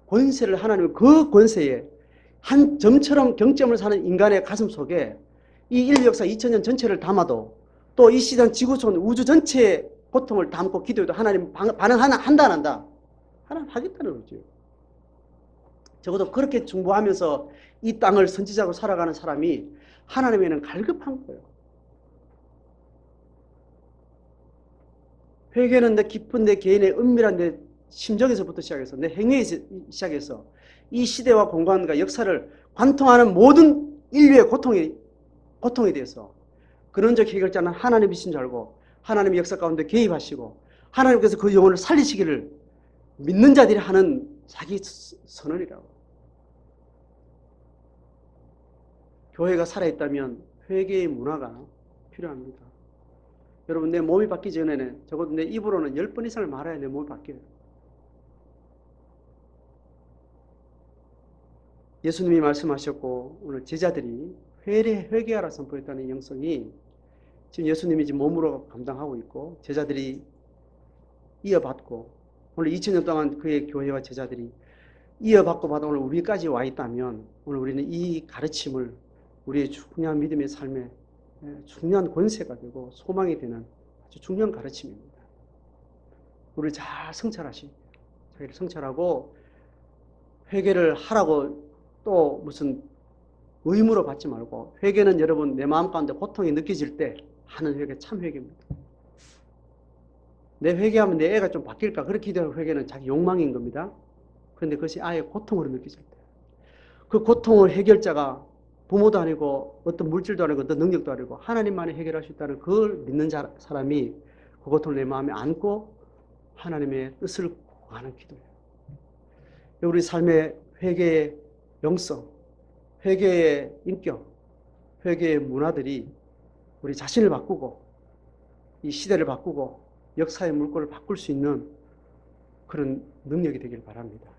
권세를 하나님은 그 권세에 한 점처럼 경점을 사는 인간의 가슴 속에 이 인류 역사 2000년 전체를 담아도 또 이 시간 지구촌 우주 전체의 고통을 담고 기도해도 하나님 반응한다 안 한다? 하나님 하겠다는 거죠. 적어도 그렇게 중보하면서 이 땅을 선지자로 살아가는 사람이 하나님에는 갈급한 거예요. 회개는 내 깊은 내 개인의 은밀한 내 심정에서부터 시작해서 내 행위에서 시작해서 이 시대와 공간과 역사를 관통하는 모든 인류의 고통에 대해서 근원적 해결자는 하나님이신 줄 알고 하나님의 역사 가운데 개입하시고 하나님께서 그 영혼을 살리시기를 믿는 자들이 하는 자기 선언이라고. 교회가 살아있다면 회개의 문화가 필요합니다. 여러분, 내 몸이 바뀌기 전에는 적어도 내 입으로는 10번 이상을 말해야 내 몸이 바뀌어요. 예수님이 말씀하셨고 오늘 제자들이 회개하라 선포했다는 영성이 지금 예수님이 지금 몸으로 감당하고 있고 제자들이 이어받고 오늘 2000년 동안 그의 교회와 제자들이 이어받고 받아 오늘 우리까지 와 있다면 오늘 우리는 이 가르침을 우리의 중요한 믿음의 삶에 중요한 권세가 되고 소망이 되는 아주 중요한 가르침입니다. 우리를 잘 성찰하시, 자기를 성찰하고 회개를 하라고 또 무슨 의무로 받지 말고 회개는 여러분 내 마음 가운데 고통이 느껴질 때 하는 회개 참 회개입니다. 내 회개하면 내 애가 좀 바뀔까 그렇게 기도하는 회개는 자기 욕망인 겁니다. 그런데 그것이 아예 고통으로 느껴질 때 그 고통의 해결자가 부모도 아니고 어떤 물질도 아니고 어떤 능력도 아니고 하나님만이 해결할 수 있다는 그걸 믿는 사람이 그 고통을 내 마음에 안고 하나님의 뜻을 구하는 기도예요. 우리 삶의 회개의 영성, 회개의 인격, 회개의 문화들이 우리 자신을 바꾸고 이 시대를 바꾸고 역사의 물꼬를 바꿀 수 있는 그런 능력이 되길 바랍니다.